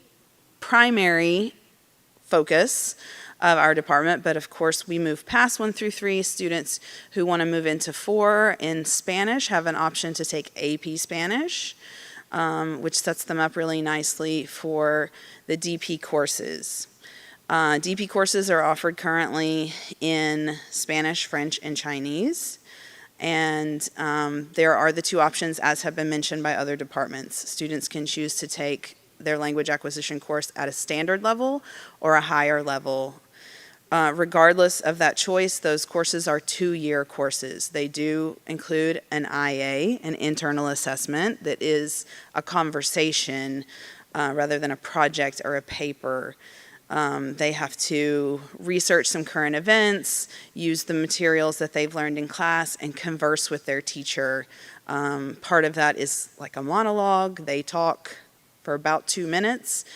primary focus of our department, but of course we move past 1 through 3. Students who want to move into 4 in Spanish have an option to take AP Spanish, which sets them up really nicely for the DP courses. DP courses are offered currently in Spanish, French, and Chinese. And there are the 2 options, as have been mentioned by other departments. Students can choose to take their language acquisition course at a standard level or a higher level. Regardless of that choice, those courses are 2-year courses. They do include an IA, an internal assessment, that is a conversation rather than a project or a paper. They have to research some current events, use the materials that they've learned in class, and converse with their teacher. Part of that is like a monologue. They talk for about 2 minutes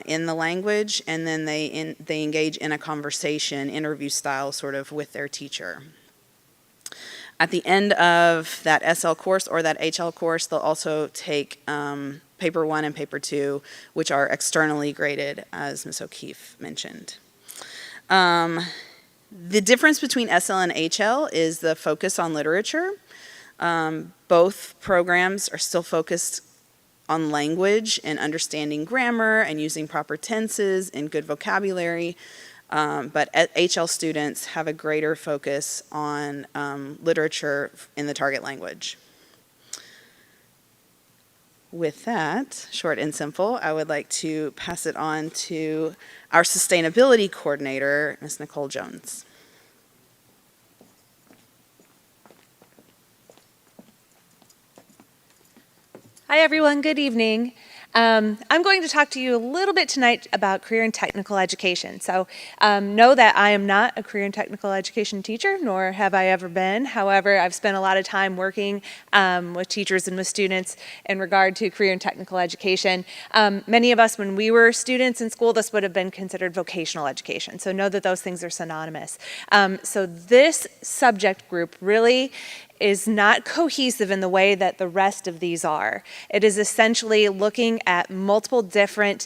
in the language, and then they engage in a conversation, interview style, sort of, with their teacher. At the end of that SL course or that HL course, they'll also take Paper 1 and Paper 2, which are externally graded, as Ms. O'Keefe mentioned. The difference between SL and HL is the focus on literature. Both programs are still focused on language and understanding grammar and using proper tenses and good vocabulary. But HL students have a greater focus on literature in the target language. With that, short and simple, I would like to pass it on to our sustainability coordinator, Ms. Nicole Jones. Hi, everyone. Good evening. I'm going to talk to you a little bit tonight about career and technical education. So know that I am not a career and technical education teacher, nor have I ever been. However, I've spent a lot of time working with teachers and with students in regard to career and technical education. Many of us, when we were students in school, this would have been considered vocational education. So know that those things are synonymous. So this subject group really is not cohesive in the way that the rest of these are. It is essentially looking at multiple different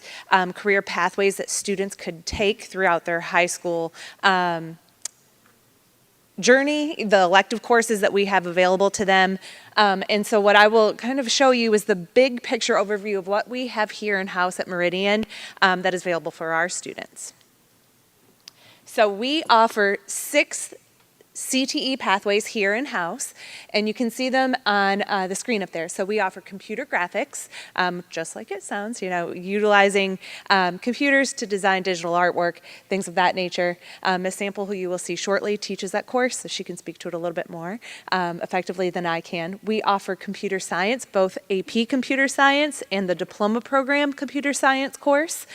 career pathways that students could take throughout their high school journey, the elective courses that we have available to them. And so what I will kind of show you is the big picture overview of what we have here in-house at Meridian that is available for our students. So we offer 6 CTE pathways here in-house, and you can see them on the screen up there. So we offer computer graphics, just like it sounds, utilizing computers to design digital artwork, things of that nature. Ms. Sample, who you will see shortly, teaches that course, so she can speak to it a little bit more effectively than I can. We offer computer science, both AP Computer Science and the diploma program Computer Science course.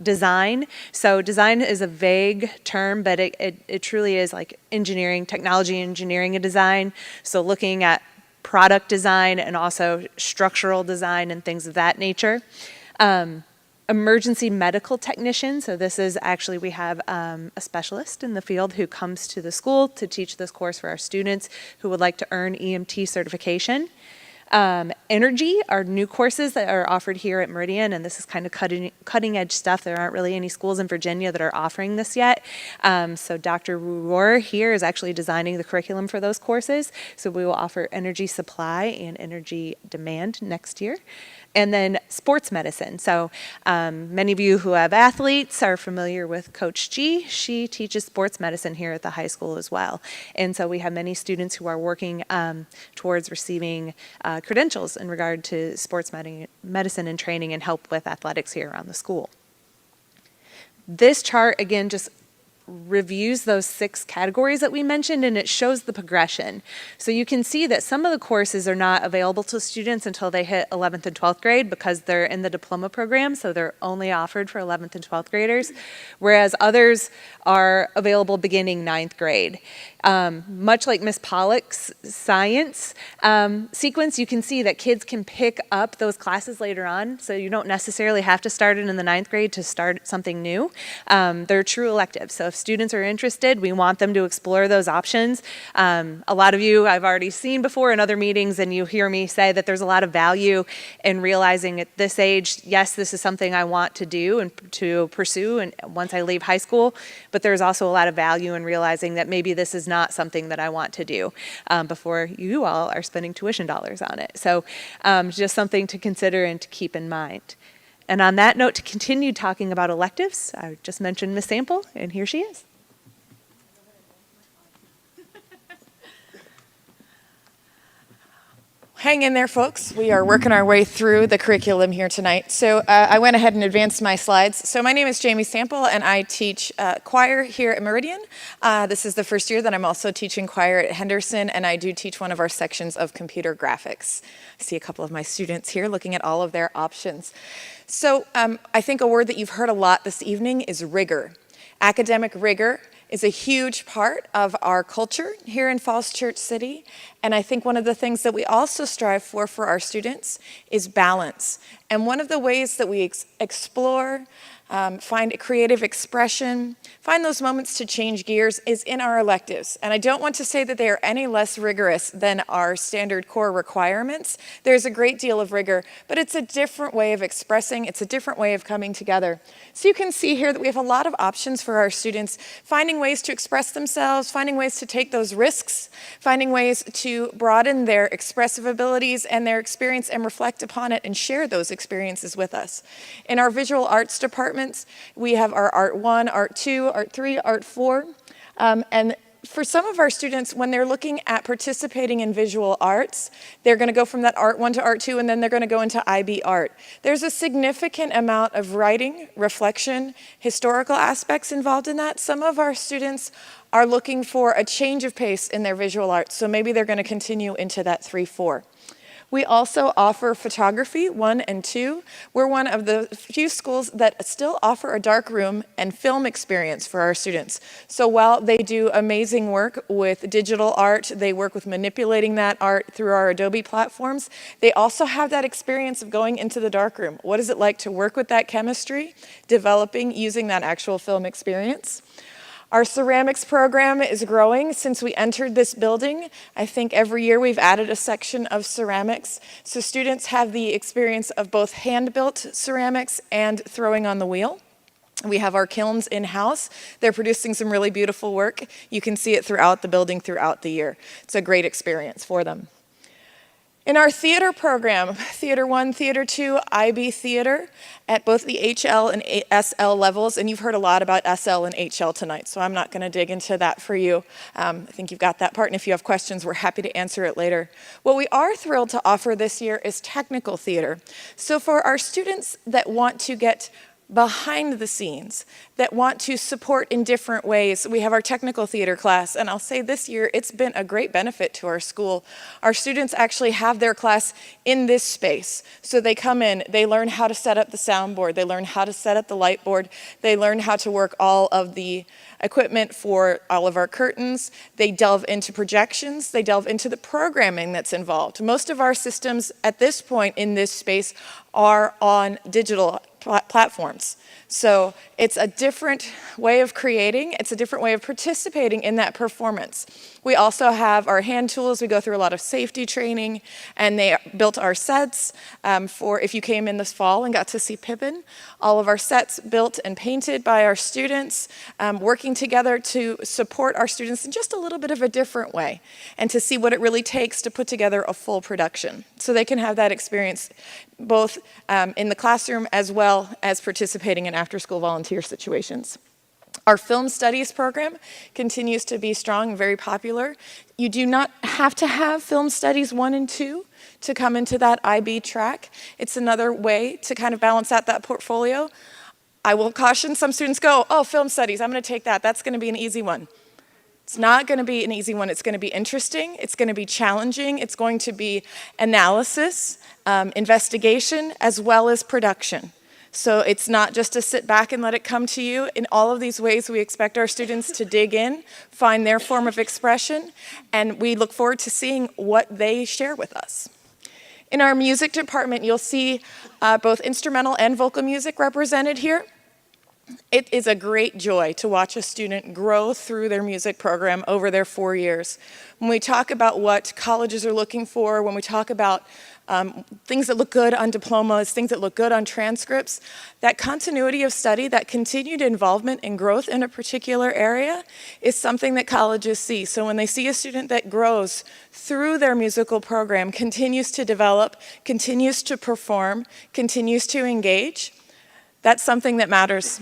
Design. So design is a vague term, but it truly is like engineering, technology engineering and design. So looking at product design and also structural design and things of that nature. Emergency medical technician. So this is actually, we have a specialist in the field who comes to the school to teach this course for our students who would like to earn EMT certification. Energy are new courses that are offered here at Meridian, and this is kind of cutting edge stuff. There aren't really any schools in Virginia that are offering this yet. So Dr. Rohr here is actually designing the curriculum for those courses. So we will offer energy supply and energy demand next year. And then sports medicine. So many of you who have athletes are familiar with Coach G. She teaches sports medicine here at the high school as well. And so we have many students who are working towards receiving credentials in regard to sports medicine and training and help with athletics here around the school. This chart, again, just reviews those 6 categories that we mentioned, and it shows the progression. So you can see that some of the courses are not available to students until they hit 11th and 12th grade because they're in the diploma program, so they're only offered for 11th and 12th graders, whereas others are available beginning 9th grade. Much like Ms. Pollock's science sequence, you can see that kids can pick up those classes later on, so you don't necessarily have to start it in the 9th grade to start something new. They're true electives, so if students are interested, we want them to explore those options. A lot of you I've already seen before in other meetings, and you hear me say that there's a lot of value in realizing at this age, yes, this is something I want to do and to pursue and once I leave high school, but there's also a lot of value in realizing that maybe this is not something that I want to do before you all are spending tuition dollars on it. So just something to consider and to keep in mind. And on that note, to continue talking about electives, I just mentioned Ms. Sample, and here she is. Hang in there, folks. We are working our way through the curriculum here tonight. So I went ahead and advanced my slides. So my name is Jamie Sample, and I teach choir here at Meridian. This is the first year that I'm also teaching choir at Henderson, and I do teach one of our sections of computer graphics. I see a couple of my students here looking at all of their options. So I think a word that you've heard a lot this evening is rigor. Academic rigor is a huge part of our culture here in Falls Church City. And I think one of the things that we also strive for our students is balance. And one of the ways that we explore, find a creative expression, find those moments to change gears is in our electives. And I don't want to say that they are any less rigorous than our standard core requirements. There's a great deal of rigor, but it's a different way of expressing, it's a different way of coming together. So you can see here that we have a lot of options for our students, finding ways to express themselves, finding ways to take those risks, finding ways to broaden their expressive abilities and their experience and reflect upon it and share those experiences with us. In our visual arts departments, we have our Art 1, Art 2, Art 3, Art 4, and for some of our students, when they're looking at participating in visual arts, they're going to go from that Art 1 to Art 2, and then they're going to go into IB Art. There's a significant amount of writing, reflection, historical aspects involved in that. Some of our students are looking for a change of pace in their visual arts, so maybe they're going to continue into that 3-4. We also offer photography 1 and 2. We're one of the few schools that still offer a dark room and film experience for our students. So while they do amazing work with digital art, they work with manipulating that art through our Adobe platforms, they also have that experience of going into the dark room. What is it like to work with that chemistry, developing, using that actual film experience? Our ceramics program is growing since we entered this building. I think every year we've added a section of ceramics, so students have the experience of both hand-built ceramics and throwing on the wheel. We have our kilns in-house. They're producing some really beautiful work. You can see it throughout the building throughout the year. It's a great experience for them. In our theater program, Theater 1, Theater 2, IB Theater, at both the HL and SL levels, and you've heard a lot about SL and HL tonight, so I'm not going to dig into that for you. I think you've got that part, and if you have questions, we're happy to answer it later. What we are thrilled to offer this year is technical theater. So for our students that want to get behind the scenes, that want to support in different ways, we have our technical theater class, and I'll say this year it's been a great benefit to our school. Our students actually have their class in this space. So they come in, they learn how to set up the soundboard, they learn how to set up the light board, they learn how to work all of the equipment for all of our curtains, they delve into projections, they delve into the programming that's involved. Most of our systems at this point in this space are on digital platforms. So it's a different way of creating, it's a different way of participating in that performance. We also have our hand tools, we go through a lot of safety training, and they built our sets for if you came in this fall and got to see Pippin. All of our sets built and painted by our students, working together to support our students in just a little bit of a different way, and to see what it really takes to put together a full production. So they can have that experience both in the classroom as well as participating in after-school volunteer situations. Our film studies program continues to be strong and very popular. You do not have to have film studies 1 and 2 to come into that IB track. It's another way to kind of balance out that portfolio. I will caution some students go, oh, film studies, I'm going to take that. That's going to be an easy one. It's not going to be an easy one. It's going to be interesting. It's going to be challenging. It's going to be analysis, investigation, as well as production. So it's not just to sit back and let it come to you. In all of these ways, we expect our students to dig in, find their form of expression, and we look forward to seeing what they share with us. In our music department, you'll see both instrumental and vocal music represented here. It is a great joy to watch a student grow through their music program over their 4 years. When we talk about what colleges are looking for, when we talk about things that look good on diplomas, things that look good on transcripts, that continuity of study, that continued involvement and growth in a particular area is something that colleges see. So when they see a student that grows through their musical program, continues to develop, continues to perform, continues to engage, that's something that matters.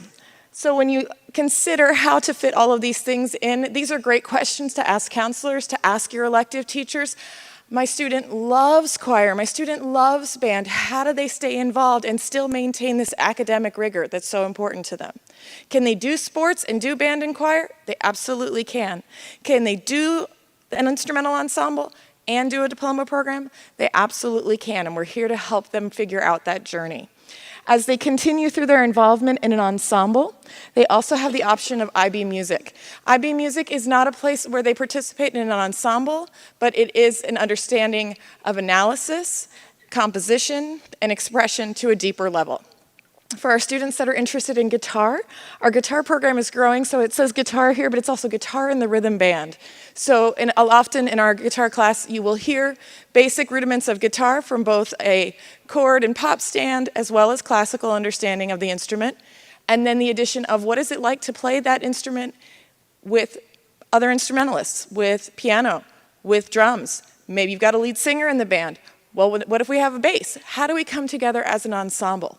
So when you consider how to fit all of these things in, these are great questions to ask counselors, to ask your elective teachers. My student loves choir, my student loves band. How do they stay involved and still maintain this academic rigor that's so important to them? Can they do sports and do band and choir? They absolutely can. Can they do an instrumental ensemble and do a diploma program? They absolutely can, and we're here to help them figure out that journey. As they continue through their involvement in an ensemble, they also have the option of IB Music. IB Music is not a place where they participate in an ensemble, but it is an understanding of analysis, composition, and expression to a deeper level. For our students that are interested in guitar, our guitar program is growing, so it says guitar here, but it's also guitar in the rhythm band. So often in our guitar class, you will hear basic rudiments of guitar from both a chord and pop stand, as well as classical understanding of the instrument, and then the addition of what is it like to play that instrument with other instrumentalists, with piano, with drums. Maybe you've got a lead singer in the band. Well, what if we have a bass? How do we come together as an ensemble?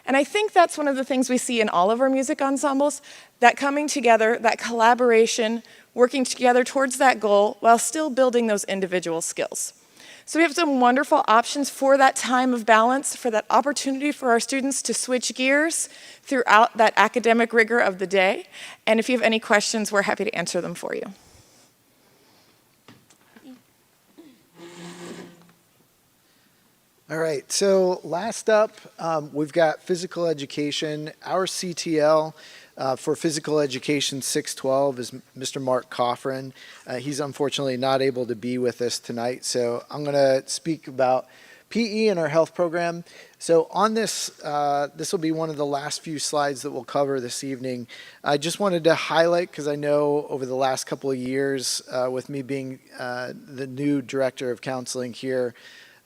And I think that's one of the things we see in all of our music ensembles, that coming together, that collaboration, working together towards that goal while still building those individual skills. So we have some wonderful options for that time of balance, for that opportunity for our students to switch gears throughout that academic rigor of the day. And if you have any questions, we're happy to answer them for you. All right, so last up, we've got physical education. Our CTL for physical education 612 is Mr. Mark Coffrin. He's unfortunately not able to be with us tonight, so I'm going to speak about PE and our health program. So on this, this will be one of the last few slides that we'll cover this evening. I just wanted to highlight, because I know over the last couple of years, with me being the new director of counseling here,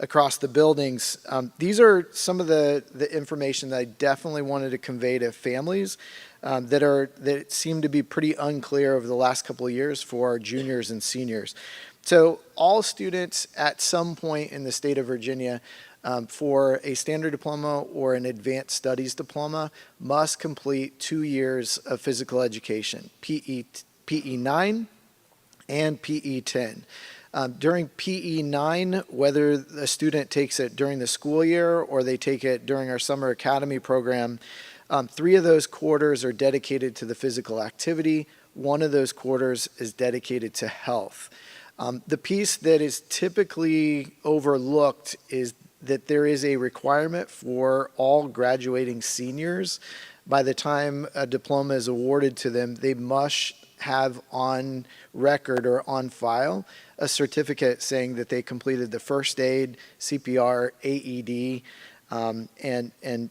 across the buildings. These are some of the information that I definitely wanted to convey to families that seem to be pretty unclear over the last couple of years for our juniors and seniors. So all students at some point in the state of Virginia for a standard diploma or an advanced studies diploma must complete 2 years of physical education, PE 9 and PE 10. During PE 9, whether the student takes it during the school year or they take it during our summer academy program, 3 of those quarters are dedicated to the physical activity. 1 of those quarters is dedicated to health. The piece that is typically overlooked is that there is a requirement for all graduating seniors. By the time a diploma is awarded to them, they must have on record or on file a certificate saying that they completed the first aid, CPR, AED, and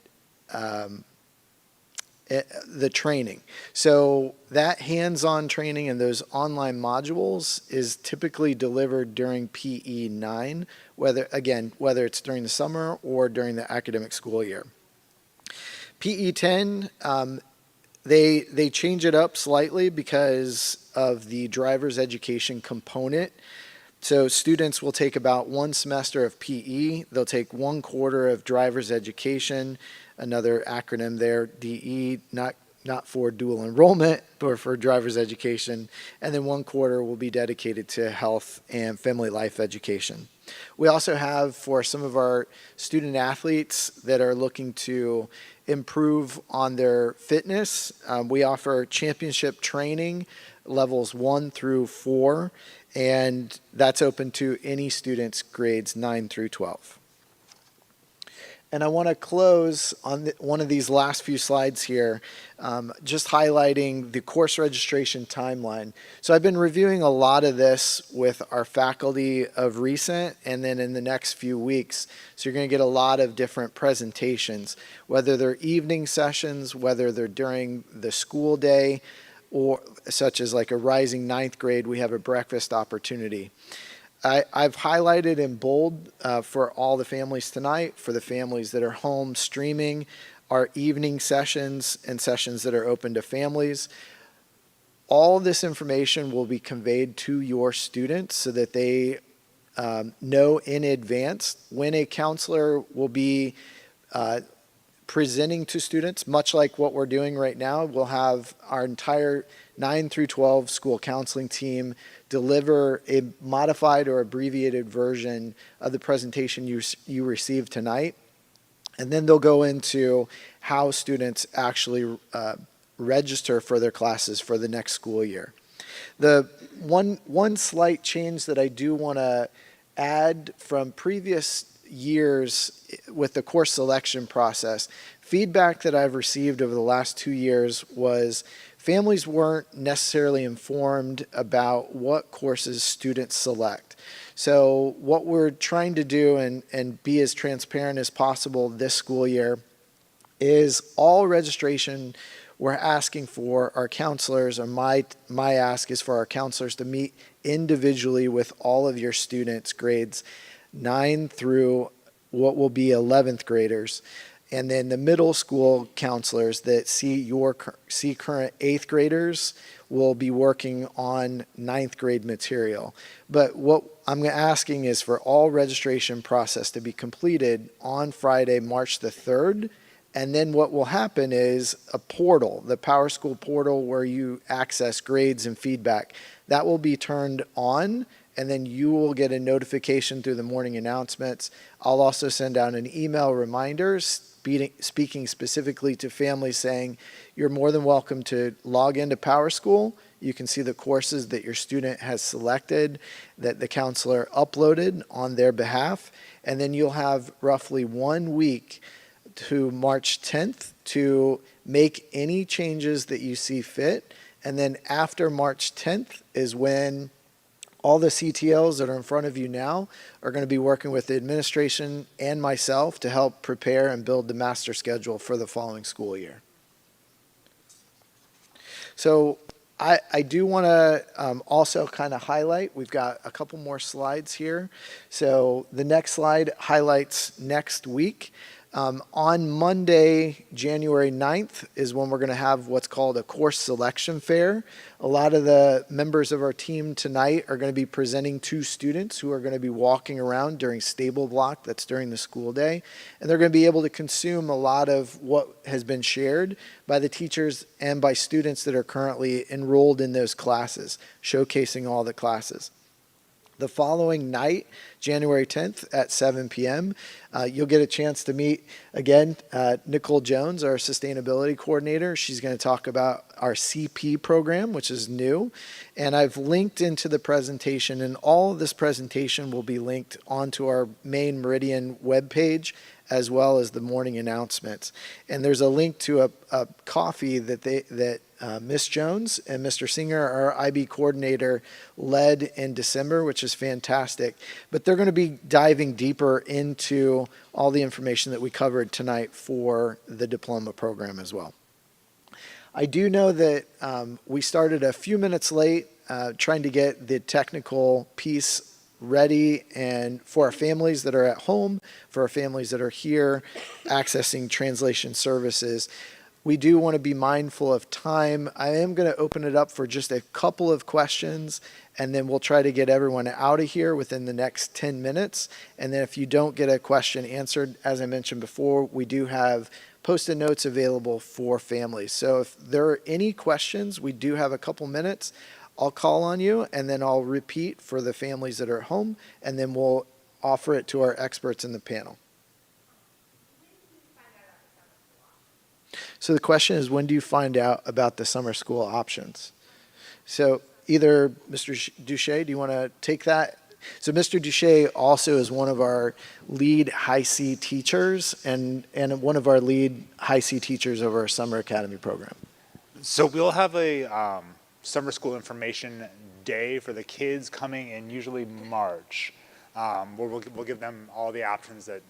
the training. So that hands-on training and those online modules is typically delivered during PE 9, whether it's during the summer or during the academic school year. PE 10, they change it up slightly because of the driver's education component. So students will take about 1 semester of PE. They'll take 1 quarter of driver's education, another acronym there, DE, not for dual enrollment, but for driver's education. And then 1 quarter will be dedicated to health and family life education. We also have, for some of our student athletes that are looking to improve on their fitness, we offer championship training levels 1 through 4, and that's open to any students grades 9 through 12. And I want to close on one of these last few slides here, just highlighting the course registration timeline. So I've been reviewing a lot of this with our faculty of recent and then in the next few weeks. So you're going to get a lot of different presentations, whether they're evening sessions, whether they're during the school day, or such as like a rising 9th grade, we have a breakfast opportunity. I've highlighted in bold for all the families tonight, for the families that are home streaming, our evening sessions and sessions that are open to families. All this information will be conveyed to your students so that they know in advance when a counselor will be presenting to students, much like what we're doing right now. We'll have our entire 9 through 12 school counseling team deliver a modified or abbreviated version of the presentation you received tonight. And then they'll go into how students actually register for their classes for the next school year. The one slight change that I do want to add from previous years with the course selection process, feedback that I've received over the last 2 years was families weren't necessarily informed about what courses students select. So what we're trying to do and be as transparent as possible this school year is all registration we're asking for our counselors, or my ask is for our counselors to meet individually with all of your students grades 9 through what will be 11th graders. And then the middle school counselors that see current 8th graders will be working on 9th grade material. But what I'm asking is for all registration process to be completed on Friday, March the 3rd. And then what will happen is a portal, the PowerSchool portal where you access grades and feedback, that will be turned on, and then you will get a notification through the morning announcements. I'll also send out an email reminder speaking specifically to families saying you're more than welcome to log into PowerSchool. You can see the courses that your student has selected that the counselor uploaded on their behalf. And then you'll have roughly 1 week to March 10th to make any changes that you see fit. And then after March 10th is when all the CTLs that are in front of you now are going to be working with the administration and myself to help prepare and build the master schedule for the following school year. So I do want to also kind of highlight, we've got a couple more slides here. So the next slide highlights next week. On Monday, January 9th is when we're going to have what's called a course selection fair. A lot of the members of our team tonight are going to be presenting to students who are going to be walking around during stable block, that's during the school day. And they're going to be able to consume a lot of what has been shared by the teachers and by students that are currently enrolled in those classes, showcasing all the classes. The following night, January 10th at 7 p.m., you'll get a chance to meet, again, Nicole Jones, our sustainability coordinator. She's going to talk about our CP program, which is new. And I've linked into the presentation, and all of this presentation will be linked onto our main Meridian webpage, as well as the morning announcements. And there's a link to a coffee that Ms. Jones and Mr. Singer, our IB coordinator, led in December, which is fantastic. But they're going to be diving deeper into all the information that we covered tonight for the diploma program as well. I do know that we started a few minutes late trying to get the technical piece ready, and for our families that are at home, for our families that are here accessing translation services. We do want to be mindful of time. I am going to open it up for just a couple of questions, and then we'll try to get everyone out of here within the next 10 minutes. And then if you don't get a question answered, as I mentioned before, we do have Post-it notes available for families. So if there are any questions, we do have a couple minutes. I'll call on you, and then I'll repeat for the families that are at home, and then we'll offer it to our experts in the panel. So the question is, when do you find out about the summer school options? So either Mr. Duche, do you want to take that? So Mr. Duche also is one of our lead high C teachers and one of our lead high C teachers of our summer academy program. So we'll have a summer school information day for the kids coming in usually March, where we'll give them all the options that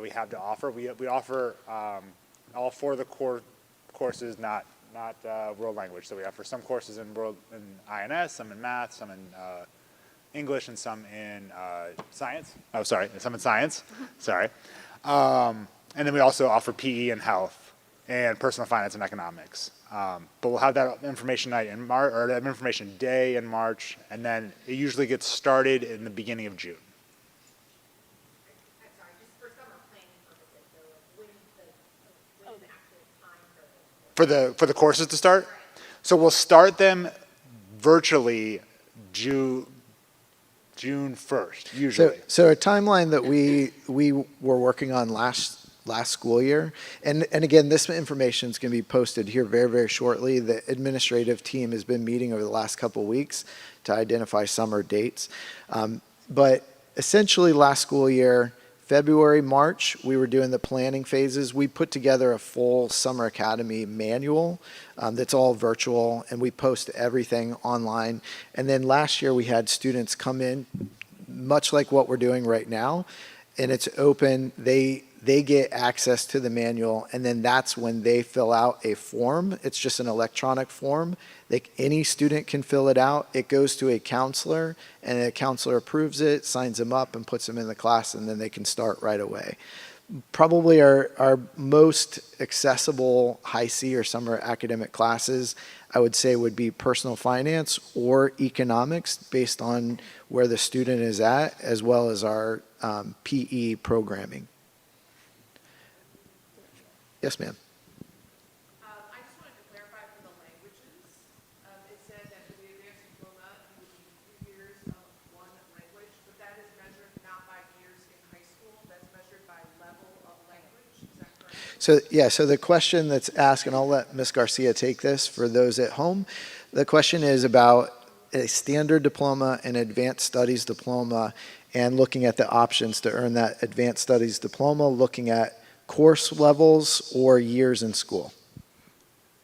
we have to offer. We offer all 4 of the core courses, not world language. So we offer some courses in INS, some in math, some in English, and some in science. Oh, sorry, some in science. Sorry. And then we also offer PE and health and personal finance and economics. But we'll have that information night in March, or that information day in March, and then it usually gets started in the beginning of June. I'm sorry, just for summer planning purposes, so when's the actual time For the courses to start? So we'll start them virtually June 1st, usually. So a timeline that we were working on last school year, and again, this information is going to be posted here very, very shortly. The administrative team has been meeting over the last couple of weeks to identify summer dates. But essentially last school year, February, March, we were doing the planning phases. We put together a full summer academy manual that's all virtual, and we post everything online. And then last year we had students come in, much like what we're doing right now, and it's open. They get access to the manual, and then that's when they fill out a form. It's just an electronic form. Any student can fill it out. It goes to a counselor, and a counselor approves it, signs them up, and puts them in the class, and then they can start right away. Probably our most accessible high C or summer academic classes, I would say, would be personal finance or economics, based on where the student is at, as well as our PE programming. Yes, ma'am. I just wanted to clarify for the languages. It said that for the advanced diploma, you would need 2 years of one language, but that is measured not by years in high school. That's measured by level of language. Is that correct? So the question that's asked, and I'll let Ms. Garcia take this for those at home. The question is about a standard diploma and advanced studies diploma and looking at the options to earn that advanced studies diploma, looking at course levels or years in school.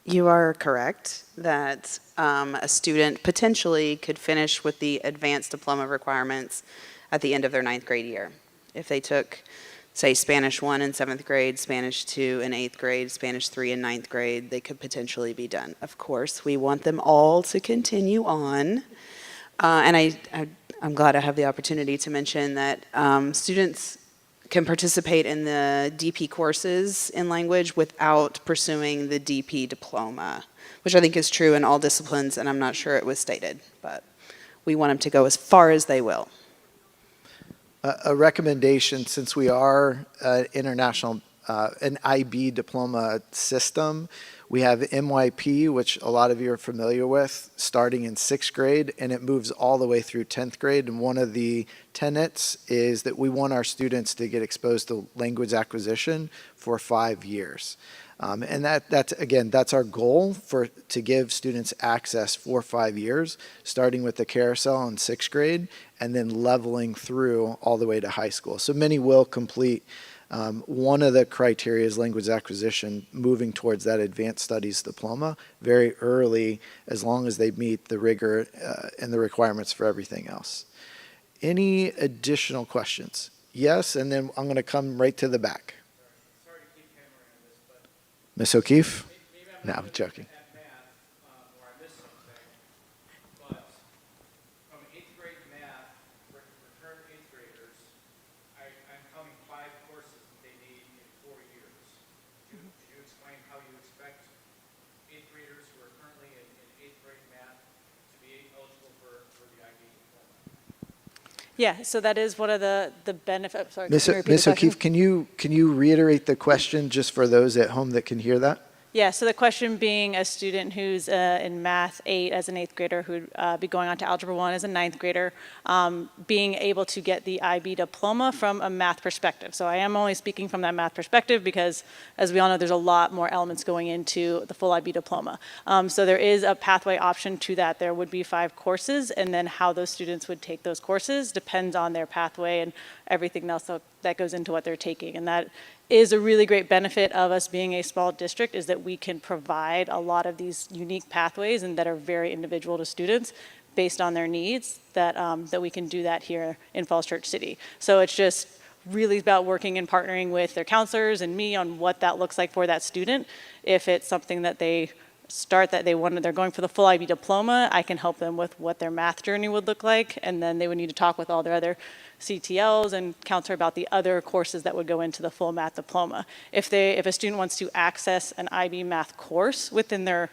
You are correct that a student potentially could finish with the advanced diploma requirements at the end of their 9th grade year. If they took, say, Spanish 1 in 7th grade, Spanish 2 in 8th grade, Spanish 3 in 9th grade, they could potentially be done. Of course, we want them all to continue on. And I'm glad I have the opportunity to mention that students can participate in the DP courses in language without pursuing the DP diploma, which I think is true in all disciplines, and I'm not sure it was stated, but we want them to go as far as they will. A recommendation, since we are an IB diploma system, we have MYP, which a lot of you are familiar with, starting in 6th grade, and it moves all the way through 10th grade. And one of the tenets is that we want our students to get exposed to language acquisition for 5 years. And that's our goal, to give students access for 5 years, starting with the carousel in 6th grade and then leveling through all the way to high school. So many will complete. One of the criteria is language acquisition, moving towards that advanced studies diploma very early, as long as they meet the rigor and the requirements for everything else. Any additional questions? Yes, and then I'm going to come right to the back. Sorry to keep hammering on this, but Ms. O'Keefe? maybe I'm No, not I'm good joking. at math, or I missed something. But from 8th grade math, for current 8th graders, I'm counting 5 courses that they need in 4 years. Could you explain how you expect 8th graders who are currently in 8th grade math to be eligible for the IB diploma? Yeah, so that is one of the benefits. Sorry, Ms. can you repeat the question? O'Keefe, can you reiterate the question just for those at home that can hear that? Yeah, so the question being a student who's in Math 8 as an 8th grader who'd be going on to Algebra 1 as a 9th grader, being able to get the IB diploma from a math perspective. So I am only speaking from that math perspective because, as we all know, there's a lot more elements going into the full IB diploma. So there is a pathway option to that. There would be 5 courses, and then how those students would take those courses depends on their pathway and everything else that goes into what they're taking. And that is a really great benefit of us being a small district, is that we can provide a lot of these unique pathways and that are very individual to students based on their needs, that we can do that here in Falls Church City. So it's just really about working and partnering with their counselors and me on what that looks like for that student. If it's something that they they're going for the full IB diploma, I can help them with what their math journey would look like, and then they would need to talk with all their other CTLs and counselor about the other courses that would go into the full math diploma. If a student wants to access an IB math course within their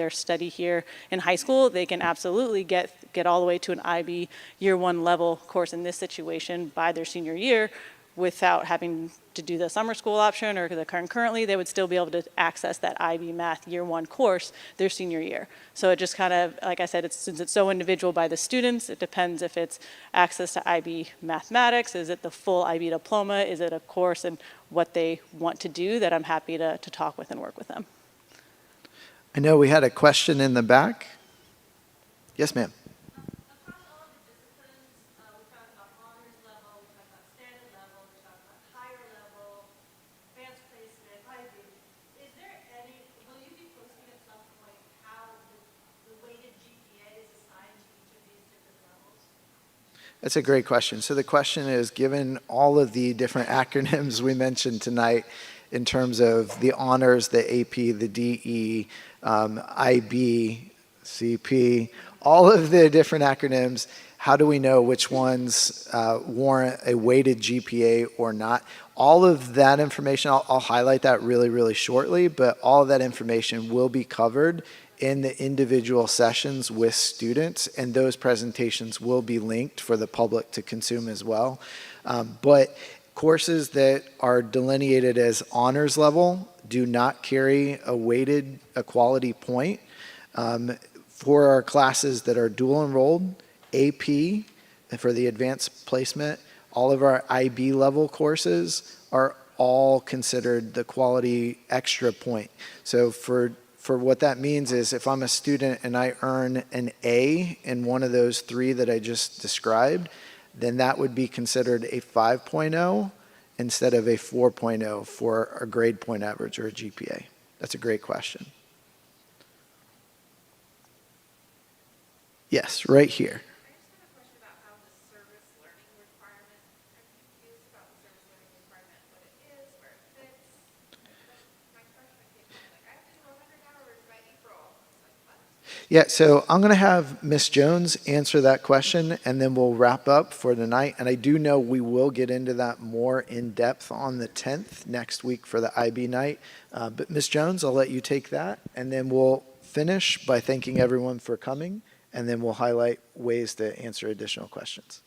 study here in high school, they can absolutely get all the way to an IB year 1 level course in this situation by their senior year, without having to do the summer school option or the currently, they would still be able to access that IB Math Year 1 course their senior year. So it just kind of, like I said, since it's so individual by the students, it depends if it's access to IB Mathematics, is it the full IB diploma, is it a course, and what they want to do, that I'm happy to talk with and work with them. I know we had a question in the back. Yes, ma'am. Across all of the disciplines, we talked about honors level, we talked about standard level, we talked about higher level, advanced placement, IB. Is there will you be posting at some point how the weighted GPA is assigned to each of these different levels? That's a great question. So the question is, given all of the different acronyms we mentioned tonight in terms of the honors, the AP, the DE, IB, CP, all of the different acronyms, how do we know which ones warrant a weighted GPA or not? All of that information, I'll highlight that really, really shortly, but all of that information will be covered in the individual sessions with students, and those presentations will be linked for the public to consume as well. But courses that are delineated as honors level do not carry a weighted equality point. For our classes that are dual enrolled, AP, and for the advanced placement, all of our IB level courses are all considered the quality extra point. So for For what that means is if I'm a student and I earn an A in one of those three that I just described, then that would be considered a 5.0 instead of a 4.0 for a grade point average or a GPA. That's a great question. Yes, right here. I just have a question about how the service learning requirement, I'm confused about the service learning requirement, what it is, where it fits. My freshman came home, like, I have to do 100 hours by April. It's like, what? Yeah, so I'm going to have Ms. Jones answer that question, and then we'll wrap up for the night. And I do know we will get into that more in depth on the 10th next week for the IB night. But Ms. Jones, I'll let you take that, and then we'll finish by thanking everyone for coming, and then we'll highlight ways to answer additional questions.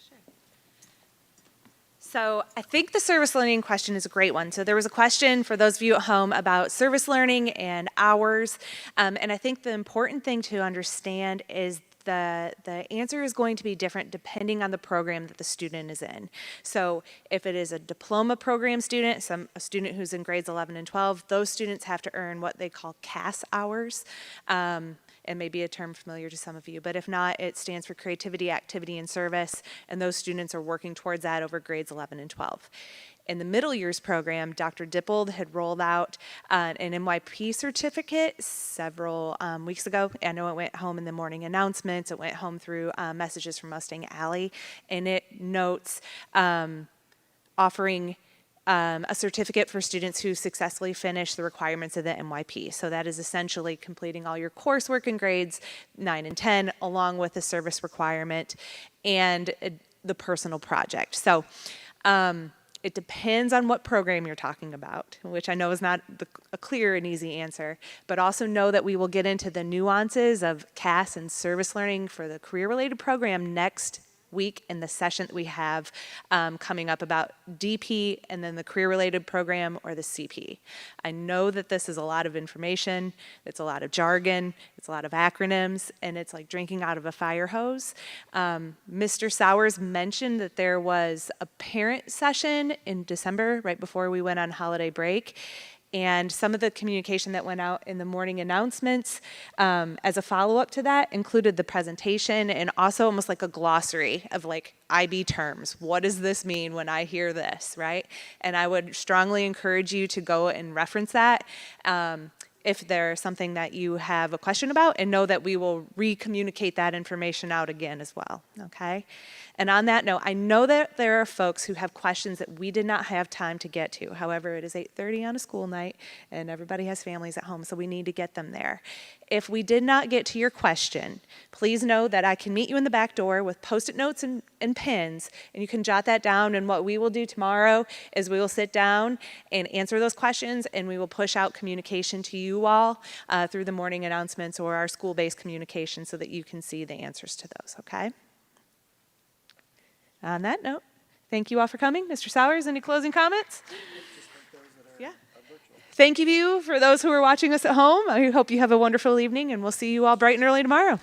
So I think the service learning question is a great one. So there was a question for those of you at home about service learning and hours. And I think the important thing to understand is the answer is going to be different depending on the program that the student is in. So if it is a diploma program student, a student who's in grades 11 and 12, those students have to earn what they call CAS hours. It may be a term familiar to some of you, but if not, it stands for Creativity, Activity, and Service, and those students are working towards that over grades 11 and 12. In the middle years program, Dr. Dippold had rolled out an MYP certificate several weeks ago. I know it went home in the morning announcements, it went home through messages from Mustang Alley, and it notes offering a certificate for students who successfully finish the requirements of the MYP. So that is essentially completing all your coursework in grades 9 and 10, along with the service requirement and the personal project. So it depends on what program you're talking about, which I know is not a clear and easy answer, but also know that we will get into the nuances of CAS and service learning for the career-related program next week in the session that we have coming up about DP and then the career-related program or the CP. I know that this is a lot of information, it's a lot of jargon, it's a lot of acronyms, and it's like drinking out of a fire hose. Mr. Sowers mentioned that there was a parent session in December, right before we went on holiday break. And some of the communication that went out in the morning announcements as a follow-up to that included the presentation and also almost like a glossary of like IB terms. What does this mean when I hear this, right? And I would strongly encourage you to go and reference that if there's something that you have a question about, and know that we will re-communicate that information out again as well, okay? And on that note, I know that there are folks who have questions that we did not have time to get to. However, it is 8:30 on a school night, and everybody has families at home, so we need to get them there. If we did not get to your question, please know that I can meet you in the back door with Post-it notes and pens, and you can jot that down, and what we will do tomorrow is we will sit down and answer those questions, and we will push out communication to you all through the morning announcements or our school-based communication so that you can see the answers to those, okay? On that note, thank you all for coming. Mr. Sowers, any closing comments? Yeah. Thank you for those who are watching us at home. I hope you have a wonderful evening, and we'll see you all bright and early tomorrow.